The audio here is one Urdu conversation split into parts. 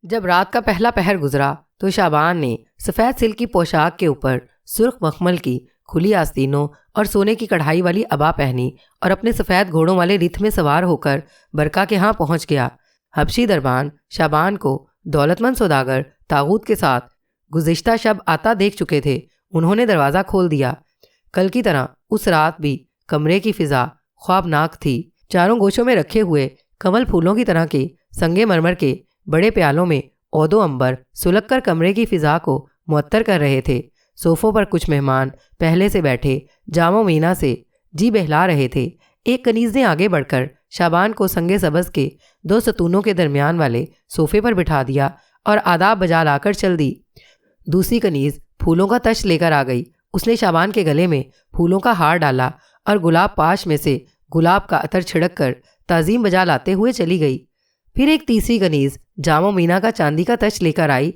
جب رات کا پہلا پہر گزرا تو شعبان نے سفید سلک کی پوشاک کے اوپر سرخ مخمل کی کھلی آستینوں اور سونے کی کڑھائی والی عبا پہنی اور اپنے سفید گھوڑوں والے رتھ میں سوار ہو کر برکا کے ہاں پہنچ گیا۔ حبشی دربان شعبان کو دولت مند سوداگر طاغوت کے ساتھ گزشتہ شب آتا دیکھ چکے تھے۔ انہوں نے دروازہ کھول دیا۔ کل کی طرح اس رات بھی کمرے کی فضا خوابناک تھی۔ چاروں گوشوں میں رکھے ہوئے کمل پھولوں کی طرح کے سنگے مرمر کے بڑے پیالوں میں عود و عنبر سلگ کر کمرے کی فضا کو معطر کر رہے تھے۔ صوفوں پر کچھ مہمان پہلے سے بیٹھے جام و مینا سے جی بہلا رہے تھے۔ ایک کنیز نے آگے بڑھ کر شعبان کو سنگ سبز کے 2 ستونوں کے درمیان والے صوفے پر بٹھا دیا اور آداب بجا لا کر چل دی۔ دوسری کنیز پھولوں کا تش لے کر آ گئی۔ اس نے شعبان کے گلے میں پھولوں کا ہار ڈالا اور گلاب پاش میں سے گلاب کا عطر چھڑک کر تعظیم بجا لاتے ہوئے چلی گئی۔ پھر ایک تیسری کنیز جام و مینا کا چاندی کا تش لے کر آئی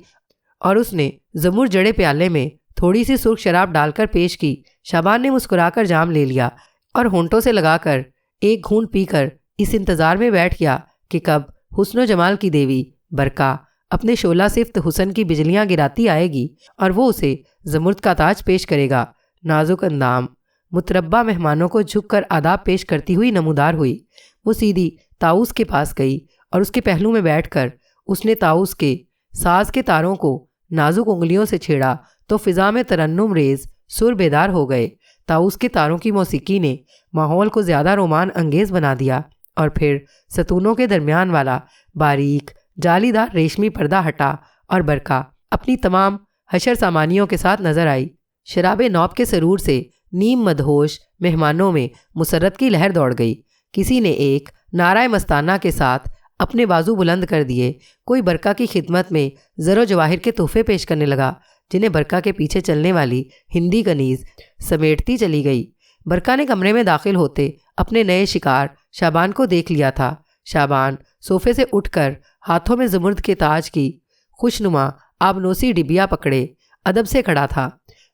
اور اس نے زمر جڑے پیالے میں تھوڑی سی سرخ شراب ڈال کر پیش کی۔ شعبان نے مسکرا کر جام لے لیا اور ہونٹوں سے لگا کر ایک گھونٹ پی کر اس انتظار میں بیٹھ گیا کہ کب حسن و جمال کی دیوی برکا اپنے شعلہ صفت حسن کی بجلیاں گراتی آئے گی اور وہ اسے زمرد کا تاج پیش کرے گا۔ نازک اندام متربع مہمانوں کو جھک کر آداب پیش کرتی ہوئی نمودار ہوئی۔ وہ سیدھی طاؤس کے پاس گئی اور اس کے پہلو میں بیٹھ کر اس نے طاؤس کے ساز کے تاروں کو نازک انگلیوں سے چھیڑا تو فضا میں ترنم ریز سر بیدار ہو گئے۔ طاؤس کے تاروں کی موسیقی نے ماحول کو زیادہ رومان انگیز بنا دیا اور پھر ستونوں کے درمیان والا باریک جالی دار ریشمی پردہ ہٹا اور برکا اپنی تمام حشر سامانیوں کے ساتھ نظر آئی۔ شراب نوب کے سرور سے نیم مدہوش مہمانوں میں مسرت کی لہر دوڑ گئی۔ کسی نے ایک نعرہ مستانہ کے ساتھ اپنے بازو بلند کر دیے۔ کوئی برکا کی خدمت میں زر و جواہر کے تحفے پیش کرنے لگا جنہیں برکا کے پیچھے چلنے والی ہندی کنیز سمیٹتی چلی گئی۔ برکا نے کمرے میں داخل ہوتے اپنے نئے شکار شعبان کو دیکھ لیا تھا۔ شعبان صوفے سے اٹھ کر ہاتھوں میں زمرد کے تاج کی خوشنما آبنوسی ڈبیا پکڑے ادب سے کھڑا تھا۔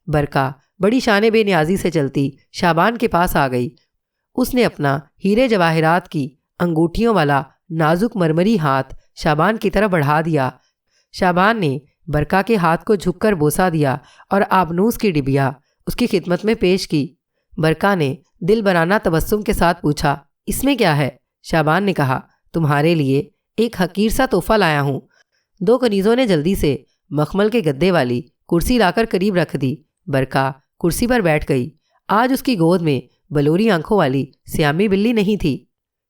برکا بڑی شان بے نیازی سے چلتی شعبان کے پاس آ گئی۔ اس نے اپنا ہیرے جواہرات کی انگوٹھیوں والا نازک مرمری ہاتھ شعبان کی طرف بڑھا دیا۔ شعبان نے برکا کے ہاتھ کو جھک کر بوسہ دیا اور آبنوس کی ڈبیا اس کی خدمت میں پیش کی۔ برکا نے دل برانہ تبسم کے ساتھ پوچھا، اس میں کیا ہے؟ شعبان نے کہا، تمہارے لیے ایک حقیر سا تحفہ لایا ہوں۔ 2 کنیزوں نے جلدی سے مخمل کے گدے والی کرسی لا کر قریب رکھ دی۔ برکا کرسی پر بیٹھ گئی۔ آج اس کی گود میں بلوری آنکھوں والی سیامی بلی نہیں تھی۔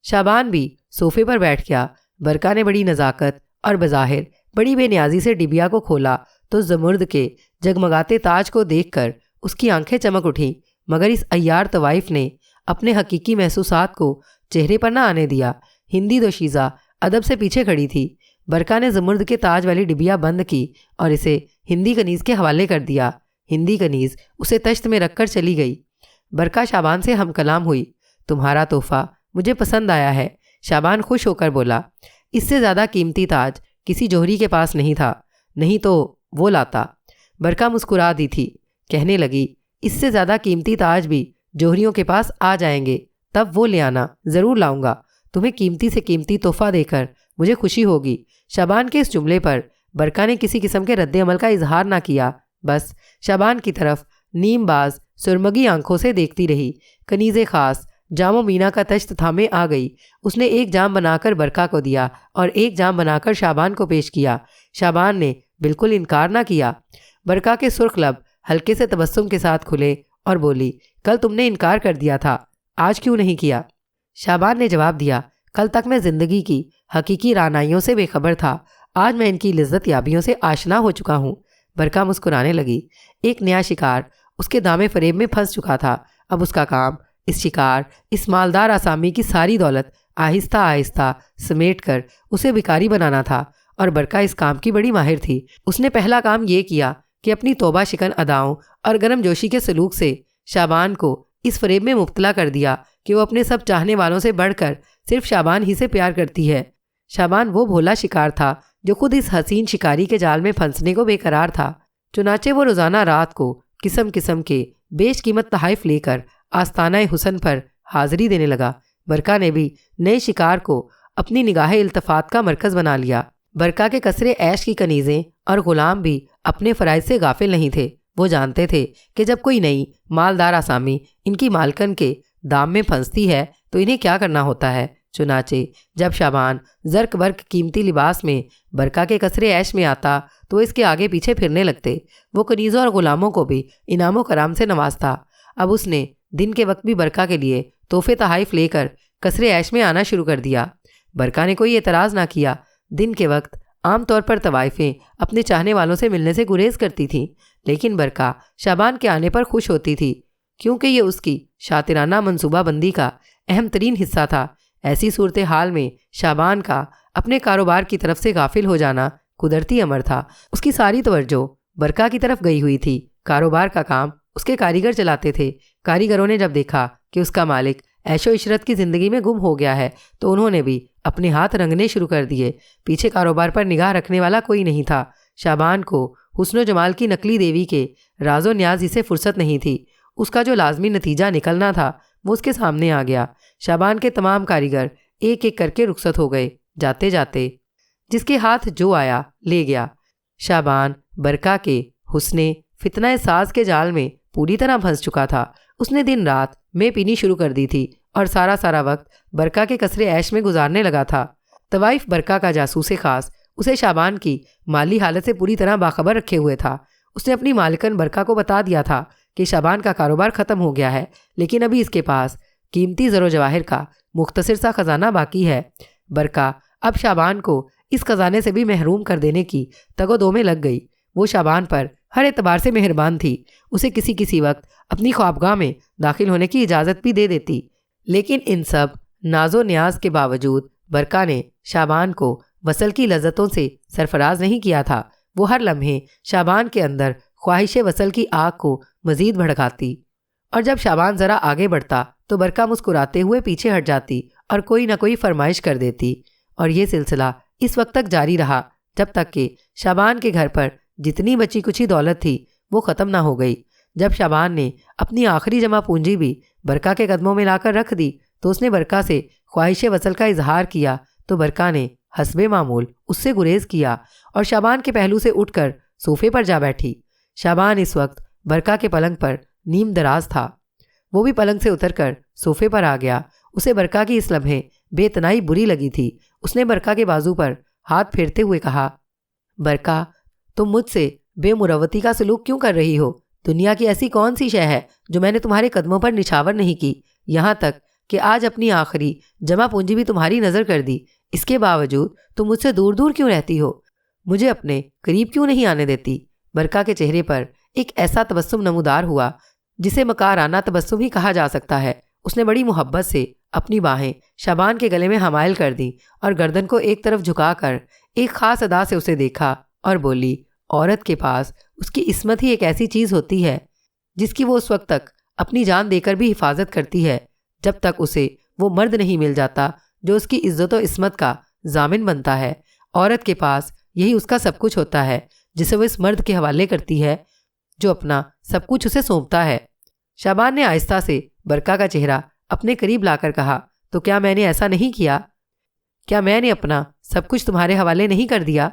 شعبان بھی صوفے پر بیٹھ گیا۔ برکا نے بڑی نزاکت اور بظاہر بڑی بے نیازی سے ڈبیا کو کھولا تو زمرد کے جگمگاتے تاج کو دیکھ کر اس کی آنکھیں چمک اٹھیں، مگر اس عیار طوائف نے اپنے حقیقی محسوسات کو چہرے پر نہ آنے دیا۔ ہندی دوشیزہ ادب سے پیچھے کھڑی تھی۔ برکا نے زمرد کے تاج والی ڈبیا بند کی اور اسے ہندی کنیز کے حوالے کر دیا۔ ہندی کنیز اسے تشت میں رکھ کر چلی گئی۔ برکا شعبان سے ہم کلام ہوئی، تمہارا تحفہ مجھے پسند آیا ہے۔ شعبان خوش ہو کر بولا، اس سے زیادہ قیمتی تاج کسی جوہری کے پاس نہیں تھا، نہیں تو وہ لاتا۔ برکا مسکرا دی تھی، کہنے لگی، اس سے زیادہ قیمتی تاج بھی جوہریوں کے پاس آ جائیں گے، تب وہ لے آنا، ضرور لاؤں گا۔ تمہیں قیمتی سے قیمتی تحفہ دے کر مجھے خوشی ہوگی۔ شعبان کے اس جملے پر برکا نے کسی قسم کے رد عمل کا اظہار نہ کیا، بس شعبان کی طرف نیم باز سرمگی آنکھوں سے دیکھتی رہی۔ کنیز خاص جام و مینا کا تشت تھامے آ گئی۔ اس نے ایک جام بنا کر برکا کو دیا اور ایک جام بنا کر شعبان کو پیش کیا۔ شعبان نے بالکل انکار نہ کیا۔ برکا کے سرخ لب ہلکے سے تبسم کے ساتھ کھلے اور بولی، کل تم نے انکار کر دیا تھا، آج کیوں نہیں کیا؟ شعبان نے جواب دیا، کل تک میں زندگی کی حقیقی رعنائیوں سے بے خبر تھا، آج میں ان کی لذت یابیوں سے آشنا ہو چکا ہوں۔ برکا مسکرانے لگی۔ ایک نیا شکار اس کے دامے فریب میں پھنس چکا تھا۔ اب اس کا کام اس شکار، اس مالدار آسامی کی ساری دولت آہستہ آہستہ سمیٹ کر اسے بھکاری بنانا تھا، اور برکا اس کام کی بڑی ماہر تھی۔ اس نے پہلا کام یہ کیا کہ اپنی توبہ شکن اداؤں اور گرم جوشی کے سلوک سے شعبان کو اس فریب میں مبتلا کر دیا کہ وہ اپنے سب چاہنے والوں سے بڑھ کر صرف شعبان ہی سے پیار کرتی ہے۔ شعبان وہ بھولا شکار تھا جو خود اس حسین شکاری کے جال میں پھنسنے کو بے قرار تھا۔ چنانچہ وہ روزانہ رات کو قسم قسم کے بیش قیمت تحائف لے کر آستانہ حسن پر حاضری دینے لگا۔ برکا نے بھی نئے شکار کو اپنی نگاہ التفات کا مرکز بنا لیا۔ برکا کے قصرے عیش کی کنیزیں اور غلام بھی اپنے فرائض سے غافل نہیں تھے۔ وہ جانتے تھے کہ جب کوئی نئی مالدار آسامی ان کی مالکن کے دام میں پھنستی ہے تو انہیں کیا کرنا ہوتا ہے۔ چنانچہ جب شابان زرق برق قیمتی لباس میں برکا کے قصرے عیش میں آتا تو اس کے آگے پیچھے پھرنے لگتے۔ وہ کنیزوں اور غلاموں کو بھی انعام و کرام سے نوازتا۔ اب اس نے دن کے وقت بھی برکا کے لیے تحفے تحائف لے کر قصرے عیش میں آنا شروع کر دیا۔ برکا نے کوئی اعتراض نہ کیا۔ دن کے وقت عام طور پر طوائفیں اپنے چاہنے والوں سے ملنے سے گریز کرتی تھیں، لیکن برکا شابان کے آنے پر خوش ہوتی تھی کیونکہ یہ اس کی شاطرانہ منصوبہ بندی کا اہم ترین حصہ تھا۔ ایسی صورتحال میں شابان کا اپنے کاروبار کی طرف سے غافل ہو جانا قدرتی امر تھا۔ اس کی ساری توجہ برکا کی طرف گئی ہوئی تھی۔ کاروبار کا کام اس کے کاریگر چلاتے تھے۔ کاریگروں نے جب دیکھا کہ اس کا مالک عیش و عشرت کی زندگی میں گم ہو گیا ہے تو انہوں نے بھی اپنے ہاتھ رنگنے شروع کر دیے۔ پیچھے کاروبار پر نگاہ رکھنے والا کوئی نہیں تھا۔ شابان کو حسن و جمال کی نقلی دیوی کے راز و نیاز ہی سے فرصت نہیں تھی۔ اس کا جو لازمی نتیجہ نکلنا تھا وہ اس کے سامنے آ گیا۔ شابان کے تمام کاریگر ایک ایک کر کے رخصت ہو گئے۔ جاتے جاتے جس کے ہاتھ جو آیا لے گیا۔ شابان برکا کے حسن فتنہ ساز کے جال میں پوری طرح پھنس چکا تھا۔ اس نے دن رات میں پینی شروع کر دی تھی اور سارا وقت برکا کے قصرے عیش میں گزارنے لگا تھا۔ طوائف برکا کا جاسوس خاص اسے شابان کی مالی حالت سے پوری طرح باخبر رکھے ہوئے تھا۔ اس نے اپنی مالکن برکا کو بتا دیا تھا کہ شابان کا کاروبار ختم ہو گیا ہے، لیکن ابھی اس کے پاس قیمتی زر و جواہر کا مختصر سا خزانہ باقی ہے۔ برکا اب شابان کو اس خزانے سے بھی محروم کر دینے کی تگ و دو میں لگ گئی۔ وہ شابان پر ہر اعتبار سے مہربان تھی، اسے کسی وقت اپنی خوابگاہ میں داخل ہونے کی اجازت بھی دے دیتی، لیکن ان سب ناز و نیاز کے باوجود برکا نے شابان کو وصل کی لذتوں سے سرفراز نہیں کیا تھا۔ وہ ہر لمحے شابان کے اندر خواہش وصل کی آگ کو مزید بھڑکاتی، اور جب شابان ذرا آگے بڑھتا تو برکا مسکراتے ہوئے پیچھے ہٹ جاتی اور کوئی نہ کوئی فرمائش کر دیتی، اور یہ سلسلہ اس وقت تک جاری رہا جب تک کہ شابان کے گھر پر جتنی بچی کچھی دولت تھی وہ ختم نہ ہو گئی۔ جب شابان نے اپنی آخری جمع پونجی بھی برکا کے قدموں میں لا کر رکھ دی تو اس نے برکا سے خواہش وصل کا اظہار کیا تو برکا نے حسب معمول اس سے گریز کیا اور شابان کے پہلو سے اٹھ کر صوفے پر جا بیٹھی۔ شابان اس وقت برکا کے پلنگ پر نیم دراز تھا۔ وہ بھی پلنگ سے اتر کر صوفے پر آ گیا۔ اسے برکا کی اس لمحے بے اتنائی بری لگی تھی۔ اس نے برکا کے بازو پر ہاتھ پھیرتے ہوئے کہا، برکا، تم مجھ سے بے مروتی کا سلوک کیوں کر رہی ہو؟ دنیا کی ایسی کون سی شے ہے جو میں نے تمہارے قدموں پر نچھاور نہیں کی؟ یہاں تک کہ آج اپنی آخری جمع پونجی بھی تمہاری نظر کر دی، اس کے باوجود تم مجھ سے دور دور کیوں رہتی ہو؟ مجھے اپنے قریب کیوں نہیں آنے دیتی؟ برکا کے چہرے پر ایک ایسا تبسم نمودار ہوا جسے مکارانہ تبسم ہی کہا جا سکتا ہے۔ اس نے بڑی محبت سے اپنی باہیں شابان کے گلے میں حمائل کر دی اور گردن کو ایک طرف جھکا کر ایک خاص ادا سے اسے دیکھا اور بولی، عورت کے پاس اس کی عصمت ہی ایک ایسی چیز ہوتی ہے جس کی وہ اس وقت تک اپنی جان دے کر بھی حفاظت کرتی ہے جب تک اسے وہ مرد نہیں مل جاتا جو اس کی عزت و عصمت کا ضامن بنتا ہے۔ عورت کے پاس یہی اس کا سب کچھ ہوتا ہے جسے وہ اس مرد کے حوالے کرتی ہے جو اپنا سب کچھ اسے سونپتا ہے۔ شابان نے آہستہ سے برکا کا چہرہ اپنے قریب لا کر کہا، تو کیا میں نے ایسا نہیں کیا؟ کیا میں نے اپنا سب کچھ تمہارے حوالے نہیں کر دیا؟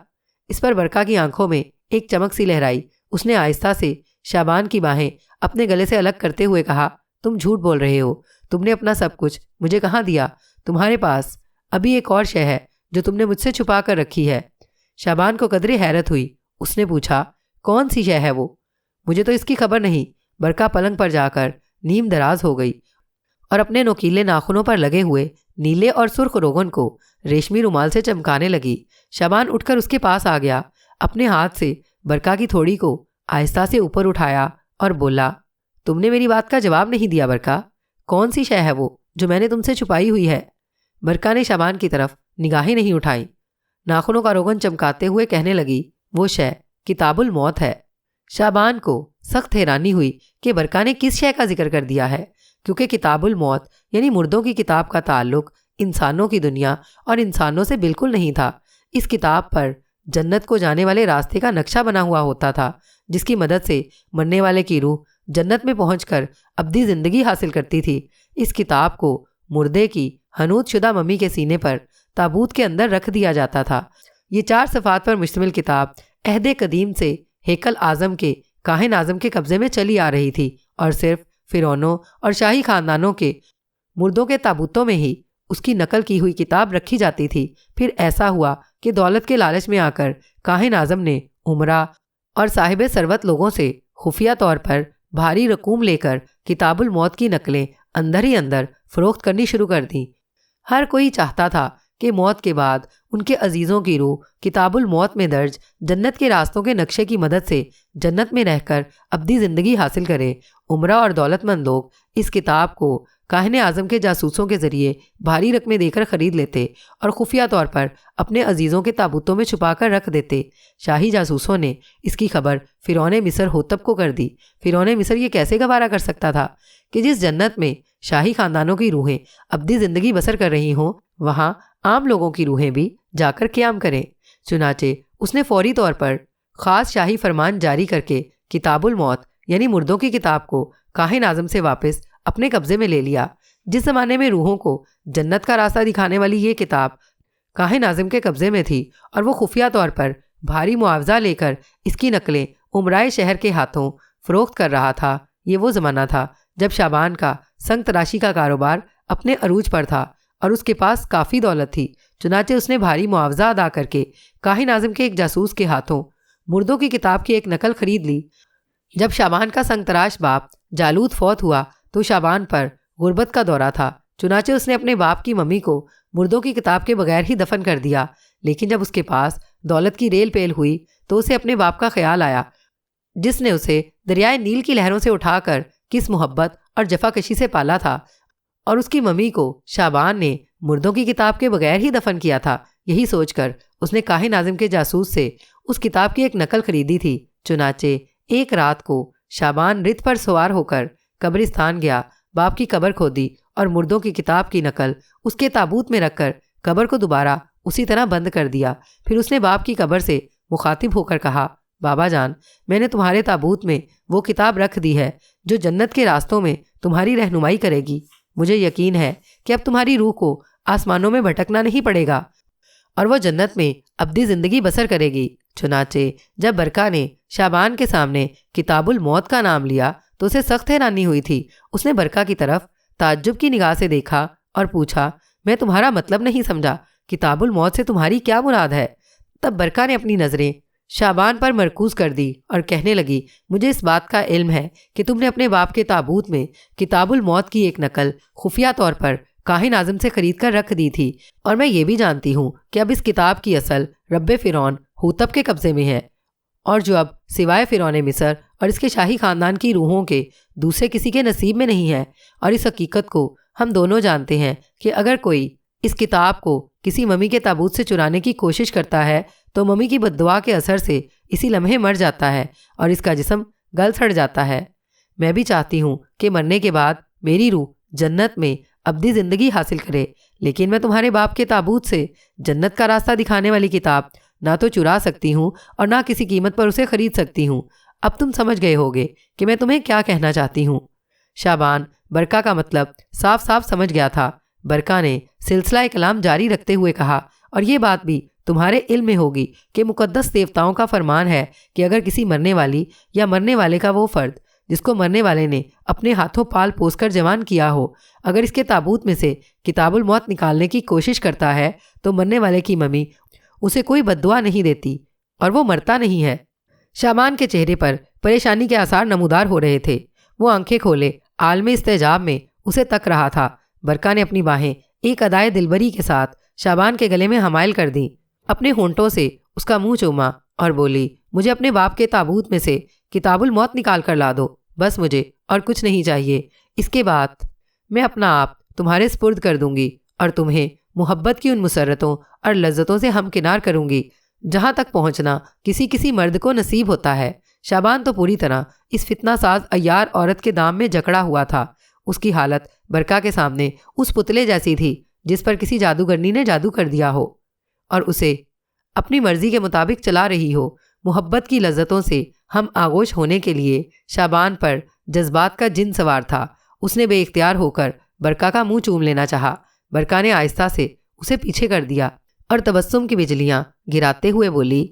اس پر برکا کی آنکھوں میں ایک چمک سی لہرائی۔ اس نے آہستہ سے شابان کی باہیں اپنے گلے سے الگ کرتے ہوئے کہا، تم جھوٹ بول رہے ہو، تم نے اپنا سب کچھ مجھے کہاں دیا؟ تمہارے پاس ابھی ایک اور شے ہے جو تم نے مجھ سے چھپا کر رکھی ہے۔ شابان کو قدرے حیرت ہوئی۔ اس نے پوچھا، کون سی شے ہے وہ؟ مجھے تو اس کی خبر نہیں۔ برکا پلنگ پر جا کر نیم دراز ہو گئی اور اپنے نوکیلے ناخنوں پر لگے ہوئے نیلے اور سرخ روغن کو ریشمی رومال سے چمکانے لگی۔ شابان اٹھ کر اس کے پاس آ گیا، اپنے ہاتھ سے برکا کی تھوڑی کو آہستہ سے اوپر اٹھایا اور بولا، تم نے میری بات کا جواب نہیں دیا برکا۔ کون سی شے ہے وہ جو میں نے تم سے چھپائی ہوئی ہے؟ برکا نے شابان کی طرف نگاہیں نہیں اٹھائیں۔ ناخنوں کا روغن چمکاتے ہوئے کہنے لگی، وہ شے کتاب الموت ہے۔ شابان کو سخت حیرانی ہوئی کہ برکا نے کس شے کا ذکر کر دیا ہے، کیونکہ کتاب الموت یعنی مردوں کی کتاب کا تعلق انسانوں کی دنیا اور انسانوں سے بالکل نہیں تھا۔ اس کتاب پر جنت کو جانے والے راستے کا نقشہ بنا ہوا ہوتا تھا، جس کی مدد سے مرنے والے کی روح جنت میں پہنچ کر ابدی زندگی حاصل کرتی تھی۔ اس کتاب کو مردے کی حنوط شدہ ممی کے سینے پر تابوت کے اندر رکھ دیا جاتا تھا۔ یہ 4 صفحات پر مشتمل کتاب عہد قدیم سے ہیکل اعظم کے کاہن اعظم کے قبضے میں چلی آ رہی تھی اور صرف فرعونوں اور شاہی خاندانوں کے مردوں کے تابوتوں میں ہی اس کی نقل کی ہوئی کتاب رکھی جاتی تھی۔ پھر ایسا ہوا کہ دولت کے لالچ میں آ کر کاہن اعظم نے عمرہ اور صاحب ثروت لوگوں سے خفیہ طور پر بھاری رقوم لے کر کتاب الموت کی نقلیں اندر ہی اندر فروخت کرنی شروع کر دیں۔ ہر کوئی چاہتا تھا کہ موت کے بعد ان کے عزیزوں کی روح کتاب الموت میں درج جنت کے راستوں کے نقشے کی مدد سے جنت میں رہ کر ابدی زندگی حاصل کرے۔ عمرہ اور دولت مند لوگ اس کتاب کو کاہن اعظم کے جاسوسوں کے ذریعے بھاری رقمیں دے کر خرید لیتے اور خفیہ طور پر اپنے عزیزوں کے تابوتوں میں چھپا کر رکھ دیتے۔ شاہی جاسوسوں نے اس کی خبر فرعون مصر ہوتب کو کر دی۔ فرعون مصر یہ کیسے گوارا کر سکتا تھا کہ جس جنت میں شاہی خاندانوں کی روحیں ابدی زندگی بسر کر رہی ہوں وہاں عام لوگوں کی روحیں بھی جا کر قیام کریں۔ چنانچہ اس نے فوری طور پر خاص شاہی فرمان جاری کر کے کتاب الموت یعنی مردوں کی کتاب کو کاہن اعظم سے واپس اپنے قبضے میں لے لیا۔ جس زمانے میں روحوں کو جنت کا راستہ دکھانے والی یہ کتاب کاہن اعظم کے قبضے میں تھی اور وہ خفیہ طور پر بھاری معاوضہ لے کر اس کی نقلیں عمرائے شہر کے ہاتھوں فروخت کر رہا تھا، یہ وہ زمانہ تھا جب شعبان کا سنگ تراشی کا کاروبار اپنے عروج پر تھا اور اس کے پاس کافی دولت تھی۔ چنانچہ اس نے بھاری معاوضہ ادا کر کے کاہن اعظم کے ایک جاسوس کے ہاتھوں مردوں کی کتاب کی ایک نقل خرید لی۔ جب شعبان کا سنگ تراش باپ جالوت فوت ہوا تو شعبان پر غربت کا دورہ تھا، چنانچہ اس نے اپنے باپ کی ممی کو مردوں کی کتاب کے بغیر ہی دفن کر دیا۔ لیکن جب اس کے پاس دولت کی ریل پیل ہوئی تو اسے اپنے باپ کا خیال آیا جس نے اسے دریائے نیل کی لہروں سے اٹھا کر کس محبت اور جفا کشی سے پالا تھا، اور اس کی ممی کو شعبان نے مردوں کی کتاب کے بغیر ہی دفن کیا تھا۔ یہی سوچ کر اس نے کاہن اعظم کے جاسوس سے اس کتاب کی ایک نقل خریدی تھی۔ چنانچہ ایک رات کو شعبان رت پر سوار ہو کر قبرستان گیا، باپ کی قبر کھودی اور مردوں کی کتاب کی نقل اس کے تابوت میں رکھ کر قبر کو دوبارہ اسی طرح بند کر دیا۔ پھر اس نے باپ کی قبر سے مخاطب ہو کر کہا، بابا جان، میں نے تمہارے تابوت میں وہ کتاب رکھ دی ہے جو جنت کے راستوں میں تمہاری رہنمائی کرے گی۔ مجھے یقین ہے کہ اب تمہاری روح کو آسمانوں میں بھٹکنا نہیں پڑے گا اور وہ جنت میں ابدی زندگی بسر کرے گی۔ چنانچہ جب برکا نے شعبان کے سامنے کتاب الموت کا نام لیا تو اسے سخت حیرانی ہوئی تھی۔ اس نے برکا کی طرف تعجب کی نگاہ سے دیکھا اور پوچھا، میں تمہارا مطلب نہیں سمجھا، کتاب الموت سے تمہاری کیا مراد ہے؟ تب برکا نے اپنی نظریں شعبان پر مرکوز کر دی اور کہنے لگی، مجھے اس بات کا علم ہے کہ تم نے اپنے باپ کے تابوت میں کتاب الموت کی ایک نقل خفیہ طور پر کاہن اعظم سے خرید کر رکھ دی تھی، اور میں یہ بھی جانتی ہوں کہ اب اس کتاب کی اصل رب فرعون ہوتب کے قبضے میں ہے، اور جو اب سوائے فرعون مصر اور اس کے شاہی خاندان کی روحوں کے دوسرے کسی کے نصیب میں نہیں ہے۔ اور اس حقیقت کو ہم دونوں جانتے ہیں کہ اگر کوئی اس کتاب کو کسی ممی کے تابوت سے چرانے کی کوشش کرتا ہے تو ممی کی بد دعا کے اثر سے اسی لمحے مر جاتا ہے اور اس کا جسم گل سڑ جاتا ہے۔ میں بھی چاہتی ہوں کہ مرنے کے بعد میری روح جنت میں ابدی زندگی حاصل کرے، لیکن میں تمہارے باپ کے تابوت سے جنت کا راستہ دکھانے والی کتاب نہ تو چرا سکتی ہوں اور نہ کسی قیمت پر اسے خرید سکتی ہوں۔ اب تم سمجھ گئے ہوگے کہ میں تمہیں کیا کہنا چاہتی ہوں۔ شعبان برکا کا مطلب صاف صاف سمجھ گیا تھا۔ برکا نے سلسلہ کلام جاری رکھتے ہوئے کہا، اور یہ بات بھی تمہارے علم میں ہوگی کہ مقدس دیوتاؤں کا فرمان ہے کہ اگر کسی مرنے والی یا مرنے والے کا وہ فرد جس کو مرنے والے نے اپنے ہاتھوں پال پوس کر جوان کیا ہو، اگر اس کے تابوت میں سے کتاب الموت نکالنے کی کوشش کرتا ہے تو مرنے والے کی ممی اسے کوئی بد دعا نہیں دیتی اور وہ مرتا نہیں ہے۔ شعبان کے چہرے پر پریشانی کے آثار نمودار ہو رہے تھے۔ وہ آنکھیں کھولے عالم استعجاب میں اسے تک رہا تھا۔ برکا نے اپنی باہیں ایک ادائے دلبری کے ساتھ شعبان کے گلے میں حمائل کر دیں، اپنے ہونٹوں سے اس کا منہ چوما اور بولی، مجھے اپنے باپ کے تابوت میں سے کتاب الموت نکال کر لا دو، بس مجھے اور کچھ نہیں چاہیے۔ اس کے بعد میں اپنا آپ تمہارے سپرد کر دوں گی اور تمہیں محبت کی ان مسرتوں اور لذتوں سے ہمکنار کروں گی جہاں تک پہنچنا کسی مرد کو نصیب ہوتا ہے۔ شعبان تو پوری طرح اس فتنہ ساز عیار عورت کے دام میں جکڑا ہوا تھا۔ اس کی حالت برکا کے سامنے اس پتلے جیسی تھی جس پر کسی جادوگرنی نے جادو کر دیا ہو اور اسے اپنی مرضی کے مطابق چلا رہی ہو۔ محبت کی لذتوں سے ہم آغوش ہونے کے لیے شعبان پر جذبات کا جن سوار تھا۔ اس نے بے اختیار ہو کر برکا کا منہ چوم لینا چاہا۔ برکا نے آہستہ سے اسے پیچھے کر دیا۔ اور تبسم کی بجلیاں گراتے ہوئے بولی،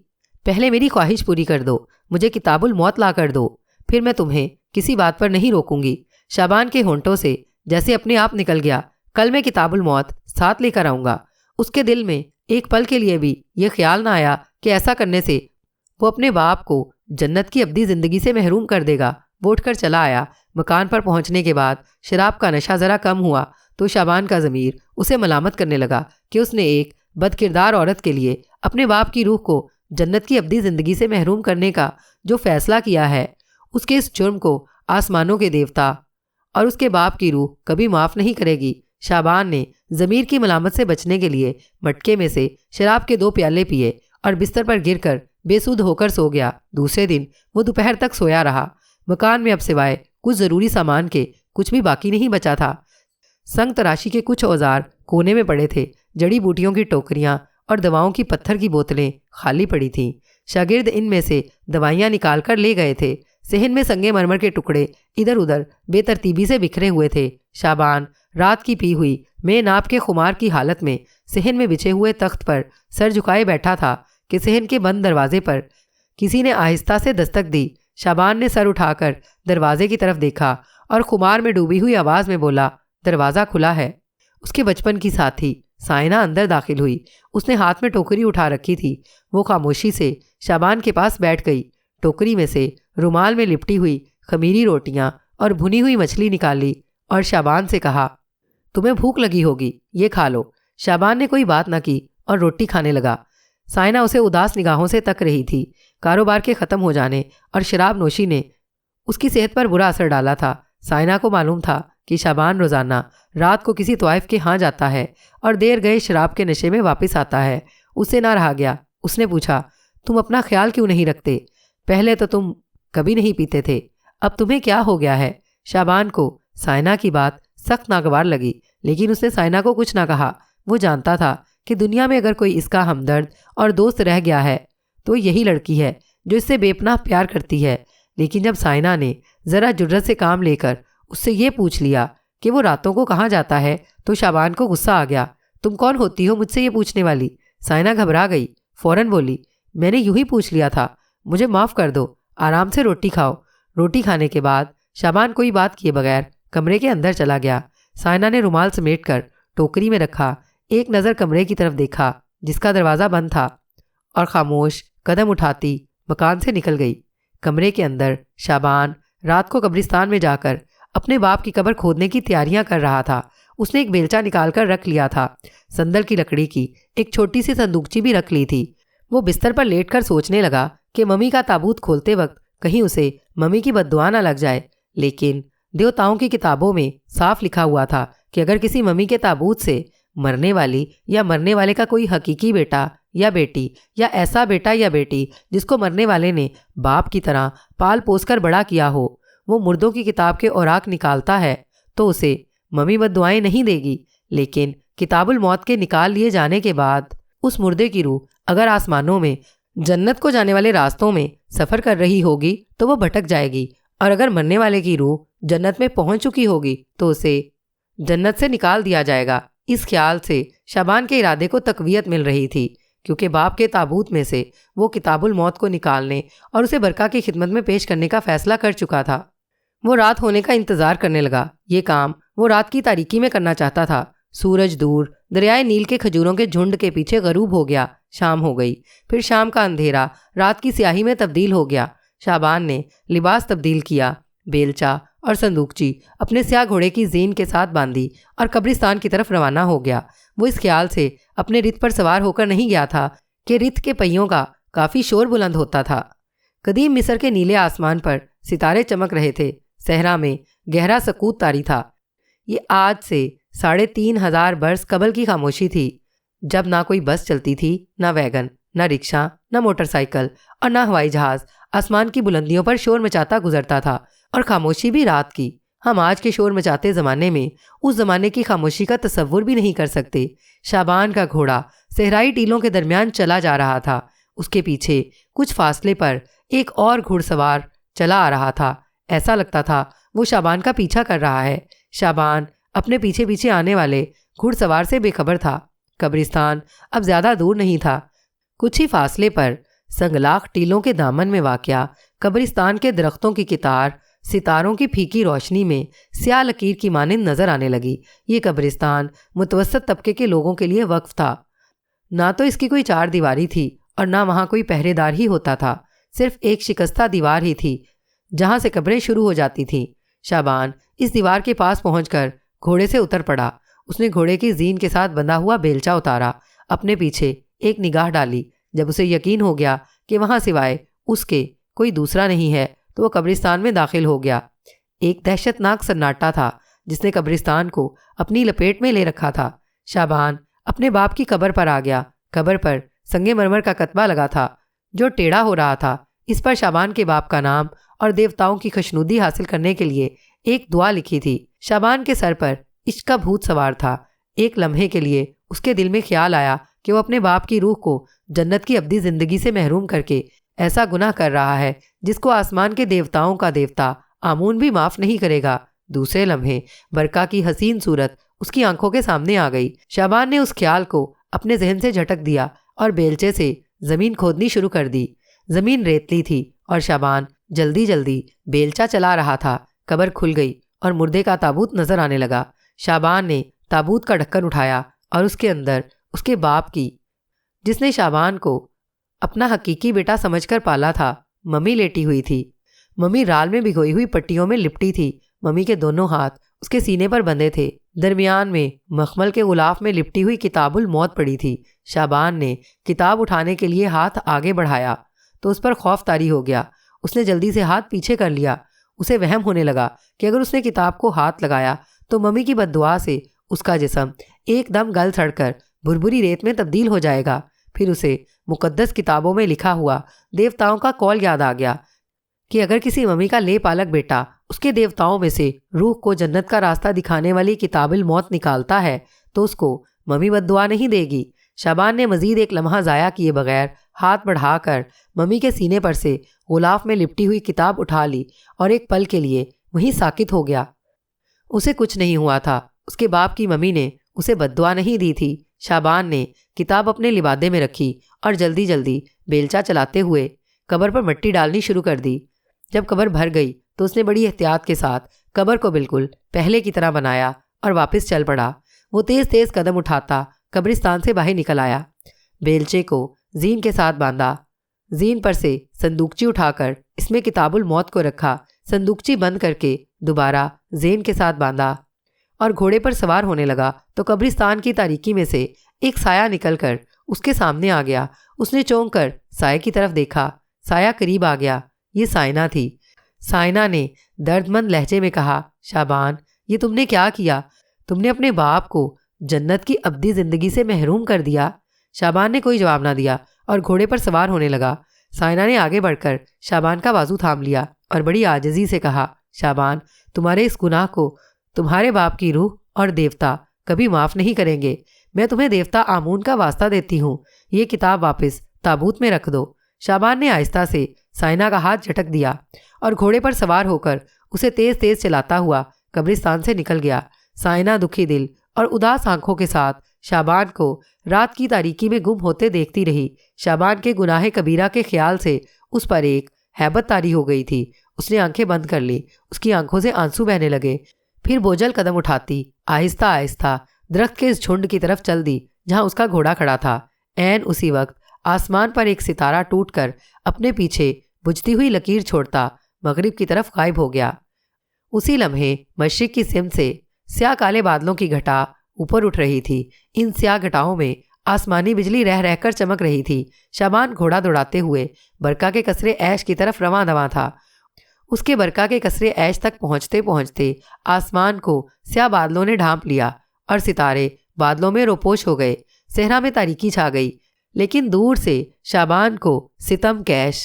پہلے میری خواہش پوری کر دو، مجھے کتاب الموت لا کر دو، پھر میں تمہیں کسی بات پر نہیں روکوں گی۔ شعبان کے ہونٹوں سے جیسے اپنے آپ نکل گیا، کل میں کتاب الموت ساتھ لے کر آؤں گا۔ اس کے دل میں ایک پل کے لیے بھی یہ خیال نہ آیا کہ ایسا کرنے سے وہ اپنے باپ کو جنت کی ابدی زندگی سے محروم کر دے گا۔ وہ اٹھ کر چلا آیا۔ مکان پر پہنچنے کے بعد شراب کا نشہ ذرا کم ہوا تو شعبان کا ضمیر اسے ملامت کرنے لگا کہ اس نے ایک بد کردار عورت کے لیے اپنے باپ کی روح کو جنت کی ابدی زندگی سے محروم کرنے کا جو فیصلہ کیا ہے، اس کے اس جرم کو آسمانوں کے دیوتا اور اس کے باپ کی روح کبھی معاف نہیں کرے گی۔ شعبان نے ضمیر کی ملامت سے بچنے کے لیے مٹکے میں سے شراب کے 2 پیالے پیے اور بستر پر گر کر بے سود ہو کر سو گیا۔ دوسرے دن وہ دوپہر تک سویا رہا۔ مکان میں اب سوائے کچھ ضروری سامان کے کچھ بھی باقی نہیں بچا تھا۔ سنگ تراشی کے کچھ اوزار کونے میں پڑے تھے، جڑی بوٹیوں کی ٹوکریاں اور دواؤں کی پتھر کی بوتلیں خالی پڑی تھیں۔ شاگرد ان میں سے دوائیاں نکال کر لے گئے تھے۔ صحن میں سنگے مرمر کے ٹکڑے ادھر ادھر بے ترتیبی سے بکھرے ہوئے تھے۔ شعبان رات کی پی ہوئی میں ناپ کے خمار کی حالت میں صحن میں بچھے ہوئے تخت پر سر جھکائے بیٹھا تھا کہ صحن کے بند دروازے پر کسی نے آہستہ سے دستک دی۔ شعبان نے سر اٹھا کر دروازے کی طرف دیکھا اور خمار میں ڈوبی ہوئی آواز میں بولا، دروازہ کھلا ہے۔ اس کے بچپن کی ساتھی سائنہ اندر داخل ہوئی۔ اس نے ہاتھ میں ٹوکری اٹھا رکھی تھی۔ وہ خاموشی سے شعبان کے پاس بیٹھ گئی۔ ٹوکری میں سے رومال میں لپٹی ہوئی خمیری روٹیاں اور بھنی ہوئی مچھلی نکال لی اور شعبان سے کہا، تمہیں بھوک لگی ہوگی، یہ کھا لو۔ شعبان نے کوئی بات نہ کی اور روٹی کھانے لگا۔ سائنہ اسے اداس نگاہوں سے تک رہی تھی۔ کاروبار کے ختم ہو جانے اور شراب نوشی نے اس کی صحت پر برا اثر ڈالا تھا۔ سائنہ کو معلوم تھا کہ شعبان روزانہ رات کو کسی طوائف کے ہاں جاتا ہے اور دیر گئے شراب کے نشے میں واپس آتا ہے۔ اسے نہ رہا گیا۔ اس نے پوچھا، تم اپنا خیال کیوں نہیں رکھتے؟ پہلے تو تم کبھی نہیں پیتے تھے، اب تمہیں کیا ہو گیا ہے؟ شعبان کو سائنہ کی بات سخت ناگوار لگی، لیکن اس نے سائنہ کو کچھ نہ کہا۔ وہ جانتا تھا کہ دنیا میں اگر کوئی اس کا ہمدرد اور دوست رہ گیا ہے تو یہی لڑکی ہے جو اس سے بے پناہ پیار کرتی ہے۔ لیکن جب سائنہ نے ذرا جرأت سے کام لے کر اس سے یہ پوچھ لیا کہ وہ راتوں کو کہاں جاتا ہے تو شعبان کو غصہ آ گیا۔ تم کون ہوتی ہو مجھ سے یہ پوچھنے والی؟ سائنہ گھبرا گئی، فوراً بولی، میں نے یوں ہی پوچھ لیا تھا، مجھے معاف کر دو، آرام سے روٹی کھاؤ۔ روٹی کھانے کے بعد شعبان کوئی بات کیے بغیر کمرے کے اندر چلا گیا۔ سائنہ نے رومال سمیٹ کر ٹوکری میں رکھا، ایک نظر کمرے کی طرف دیکھا جس کا دروازہ بند تھا اور خاموش قدم اٹھاتی مکان سے نکل گئی۔ کمرے کے اندر شعبان رات کو قبرستان میں جا کر اپنے باپ کی قبر کھودنے کی تیاریاں کر رہا تھا۔ اس نے ایک بیلچہ نکال کر رکھ لیا تھا، صندل کی لکڑی کی ایک چھوٹی سی صندوقچی بھی رکھ لی تھی۔ وہ بستر پر لیٹ کر سوچنے لگا کہ ممی کا تابوت کھولتے وقت کہیں اسے ممی کی بد دعا نہ لگ جائے۔ لیکن دیوتاؤں کی کتابوں میں صاف لکھا ہوا تھا کہ اگر کسی ممی کے تابوت سے مرنے والی یا مرنے والے کا کوئی حقیقی بیٹا یا بیٹی یا ایسا بیٹا یا بیٹی جس کو مرنے والے نے باپ کی طرح پال پوس کر بڑا کیا ہو، وہ مردوں کی کتاب کے اوراق نکالتا ہے تو اسے ممی بد دعائیں نہیں دے گی۔ لیکن کتاب الموت کے نکال لیے جانے کے بعد اس مردے کی روح اگر آسمانوں میں جنت کو جانے والے راستوں میں سفر کر رہی ہوگی تو وہ بھٹک جائے گی، اور اگر مرنے والے کی روح جنت میں پہنچ چکی ہوگی تو اسے جنت سے نکال دیا جائے گا۔ اس خیال سے شعبان کے ارادے کو تقویت مل رہی تھی، کیونکہ باپ کے تابوت میں سے وہ کتاب الموت کو نکالنے اور اسے برکہ کی خدمت میں پیش کرنے کا فیصلہ کر چکا تھا۔ وہ رات ہونے کا انتظار کرنے لگا۔ یہ کام وہ رات کی تاریکی میں کرنا چاہتا تھا۔ سورج دور دریائے نیل کے کھجوروں کے جھنڈ کے پیچھے غروب ہو گیا۔ شام ہو گئی، پھر شام کا اندھیرا رات کی سیاہی میں تبدیل ہو گیا۔ شعبان نے لباس تبدیل کیا، بیلچہ اور صندوقچی اپنے سیاہ گھوڑے کی زین کے ساتھ باندھی اور قبرستان کی طرف روانہ ہو گیا۔ وہ اس خیال سے اپنے رتھ پر سوار ہو کر نہیں گیا تھا کہ رتھ کے پہیوں کا کافی شور بلند ہوتا تھا۔ قدیم مصر کے نیلے آسمان پر ستارے چمک رہے تھے۔ صحرا میں گہرا سکوت طاری تھا۔ یہ آج سے 3500 برس قبل کی خاموشی تھی، جب نہ کوئی بس چلتی تھی، نہ ویگن، نہ رکشا، نہ موٹر سائیکل اور نہ ہوائی جہاز آسمان کی بلندیوں پر شور مچاتا گزرتا تھا، اور خاموشی بھی رات کی۔ ہم آج کے شور مچاتے زمانے میں اس زمانے کی خاموشی کا تصور بھی نہیں کر سکتے۔ شعبان کا گھوڑا صحرائی ٹیلوں کے درمیان چلا جا رہا تھا۔ اس کے پیچھے کچھ فاصلے پر ایک اور گھڑ سوار چلا آ رہا تھا۔ ایسا لگتا تھا وہ شعبان کا پیچھا کر رہا ہے۔ شعبان اپنے پیچھے پیچھے آنے والے گھڑ سوار سے بے خبر تھا۔ قبرستان اب زیادہ دور نہیں تھا۔ کچھ ہی فاصلے پر سنگلاخ ٹیلوں کے دامن میں واقع قبرستان کے درختوں کی قطار ستاروں کی پھیکی روشنی میں سیاہ لکیر کی مانند نظر آنے لگی۔ یہ قبرستان متوسط طبقے کے لوگوں کے لیے وقف تھا۔ نہ تو اس کی کوئی چار دیواری تھی اور نہ وہاں کوئی پہرے دار ہی ہوتا تھا، صرف ایک شکستہ دیوار ہی تھی جہاں سے قبریں شروع ہو جاتی تھیں۔ شعبان اس دیوار کے پاس پہنچ کر گھوڑے سے اتر پڑا۔ اس نے گھوڑے کی زین کے ساتھ بندھا ہوا بیلچہ اتارا، اپنے پیچھے ایک نگاہ ڈالی۔ جب اسے یقین ہو گیا کہ وہاں سوائے اس کے کوئی دوسرا نہیں ہے تو وہ قبرستان میں داخل ہو گیا۔ ایک دہشت ناک سناٹا تھا جس نے قبرستان کو اپنی لپیٹ میں لے رکھا تھا۔ شعبان اپنے باپ کی قبر پر آ گیا۔ قبر پر سنگ مرمر کا کتبہ لگا تھا جو ٹیڑھا ہو رہا تھا۔ اس پر شعبان کے باپ کا نام اور دیوتاؤں کی خوشنودی حاصل کرنے کے لیے ایک دعا لکھی تھی۔ شعبان کے سر پر عشق کا بھوت سوار تھا۔ ایک لمحے کے لیے اس کے دل میں خیال آیا کہ وہ اپنے باپ کی روح کو جنت کی ابدی زندگی سے محروم کر کے ایسا گناہ کر رہا ہے جس کو آسمان کے دیوتاؤں کا دیوتا آمون بھی معاف نہیں کرے گا۔ دوسرے لمحے برکا کی حسین صورت اس کی آنکھوں کے سامنے آ گئی۔ شعبان نے اس خیال کو اپنے ذہن سے جھٹک دیا اور بیلچے سے زمین کھودنی شروع کر دی۔ زمین ریتلی تھی اور شعبان جلدی جلدی بیلچہ چلا رہا تھا۔ قبر کھل گئی اور مردے کا تابوت نظر آنے لگا۔ شعبان نے تابوت کا ڈھکن اٹھایا اور اس کے اندر اس کے باپ کی، جس نے شعبان کو اپنا حقیقی بیٹا سمجھ کر پالا تھا، ممی لیٹی ہوئی تھی۔ ممی رال میں بھگوئی ہوئی پٹیوں میں لپٹی تھی۔ ممی کے دونوں ہاتھ اس کے سینے پر بندھے تھے۔ درمیان میں مخمل کے غلاف میں لپٹی ہوئی کتاب الموت پڑی تھی۔ شعبان نے کتاب اٹھانے کے لیے ہاتھ آگے بڑھایا تو اس پر خوف طاری ہو گیا۔ اس نے جلدی سے ہاتھ پیچھے کر لیا۔ اسے وہم ہونے لگا کہ اگر اس نے کتاب کو ہاتھ لگایا تو ممی کی بد دعا سے اس کا جسم ایک دم گل سڑ کر بھربھری ریت میں تبدیل ہو جائے گا۔ پھر اسے مقدس کتابوں میں لکھا ہوا دیوتاؤں کا قول یاد آ گیا کہ اگر کسی ممی کا لے پالک بیٹا اس کے دیوتاؤں میں سے روح کو جنت کا راستہ دکھانے والی کتاب الموت نکالتا ہے تو اس کو ممی بد دعا نہیں دے گی۔ شعبان نے مزید ایک لمحہ ضائع کیے بغیر ہاتھ بڑھا کر ممی کے سینے پر سے غلاف میں لپٹی ہوئی کتاب اٹھا لی اور ایک پل کے لیے وہیں ساکت ہو گیا۔ اسے کچھ نہیں ہوا تھا۔ اس کے باپ کی ممی نے اسے بد دعا نہیں دی تھی۔ شعبان نے کتاب اپنے لبادے میں رکھی اور جلدی جلدی بیلچہ چلاتے ہوئے قبر پر مٹی ڈالنی شروع کر دی۔ جب قبر بھر گئی تو اس نے بڑی احتیاط کے ساتھ قبر کو بالکل پہلے کی طرح بنایا اور واپس چل پڑا۔ وہ تیز تیز قدم اٹھاتا قبرستان سے باہر نکل آیا۔ بیلچے کو زین کے ساتھ باندھا۔ زین پر سے صندوقچی اٹھا کر اس میں کتاب الموت کو رکھا۔ صندوقچی بند کر کے دوبارہ زین کے ساتھ باندھا اور گھوڑے پر سوار ہونے لگا تو قبرستان کی تاریکی میں سے ایک سایہ نکل کر اس کے سامنے آ گیا۔ اس نے چونک کر سائے کی طرف دیکھا۔ سایہ قریب آ گیا۔ یہ سائنہ تھی۔ سائنہ نے درد مند لہجے میں کہا، شعبان، یہ تم نے کیا کیا؟ تم نے اپنے باپ کو جنت کی ابدی زندگی سے محروم کر دیا۔ شعبان نے کوئی جواب نہ دیا اور گھوڑے پر سوار ہونے لگا۔ سائنہ نے آگے بڑھ کر شعبان کا بازو تھام لیا اور بڑی عاجزی سے کہا، شعبان، تمہارے اس گناہ کو تمہارے باپ کی روح اور دیوتا کبھی معاف نہیں کریں گے۔ میں تمہیں دیوتا آمون کا واسطہ دیتی ہوں، یہ کتاب واپس تابوت میں رکھ دو۔ شعبان نے آہستہ سے سائنہ کا ہاتھ جھٹک دیا اور گھوڑے پر سوار ہو کر اسے تیز تیز چلاتا ہوا قبرستان سے نکل گیا۔ سائنہ دکھی دل اور اداس آنکھوں کے ساتھ شعبان کو رات کی تاریکی میں گم ہوتے دیکھتی رہی۔ شعبان کے گناہ کبیرہ کے خیال سے اس پر ایک ہیبت طاری ہو گئی تھی۔ اس نے آنکھیں بند کر لی۔ اس کی آنکھوں سے آنسو بہنے لگے۔ پھر بوجھل قدم اٹھاتی آہستہ آہستہ درخت کے اس جھنڈ کی طرف چل دی جہاں اس کا گھوڑا کھڑا تھا۔ عین اسی وقت آسمان پر ایک ستارہ ٹوٹ کر اپنے پیچھے بجھتی ہوئی لکیر چھوڑتا مغرب کی طرف غائب ہو گیا۔ اسی لمحے مشرق کی سمت سے سیاہ کالے بادلوں کی گھٹا اوپر اٹھ رہی تھی۔ ان سیاہ گھٹاؤں میں آسمانی بجلی رہ رہ کر چمک رہی تھی۔ شعبان گھوڑا دوڑاتے ہوئے برکا کے قصرے عیش کی طرف رواں دواں تھا۔ اس کے برکا کے قصرے عیش تک پہنچتے پہنچتے آسمان کو سیاہ بادلوں نے ڈھانپ لیا اور ستارے بادلوں میں روپوش ہو گئے۔ صحرا میں تاریکی چھا گئی، لیکن دور سے شعبان کو ستم کیش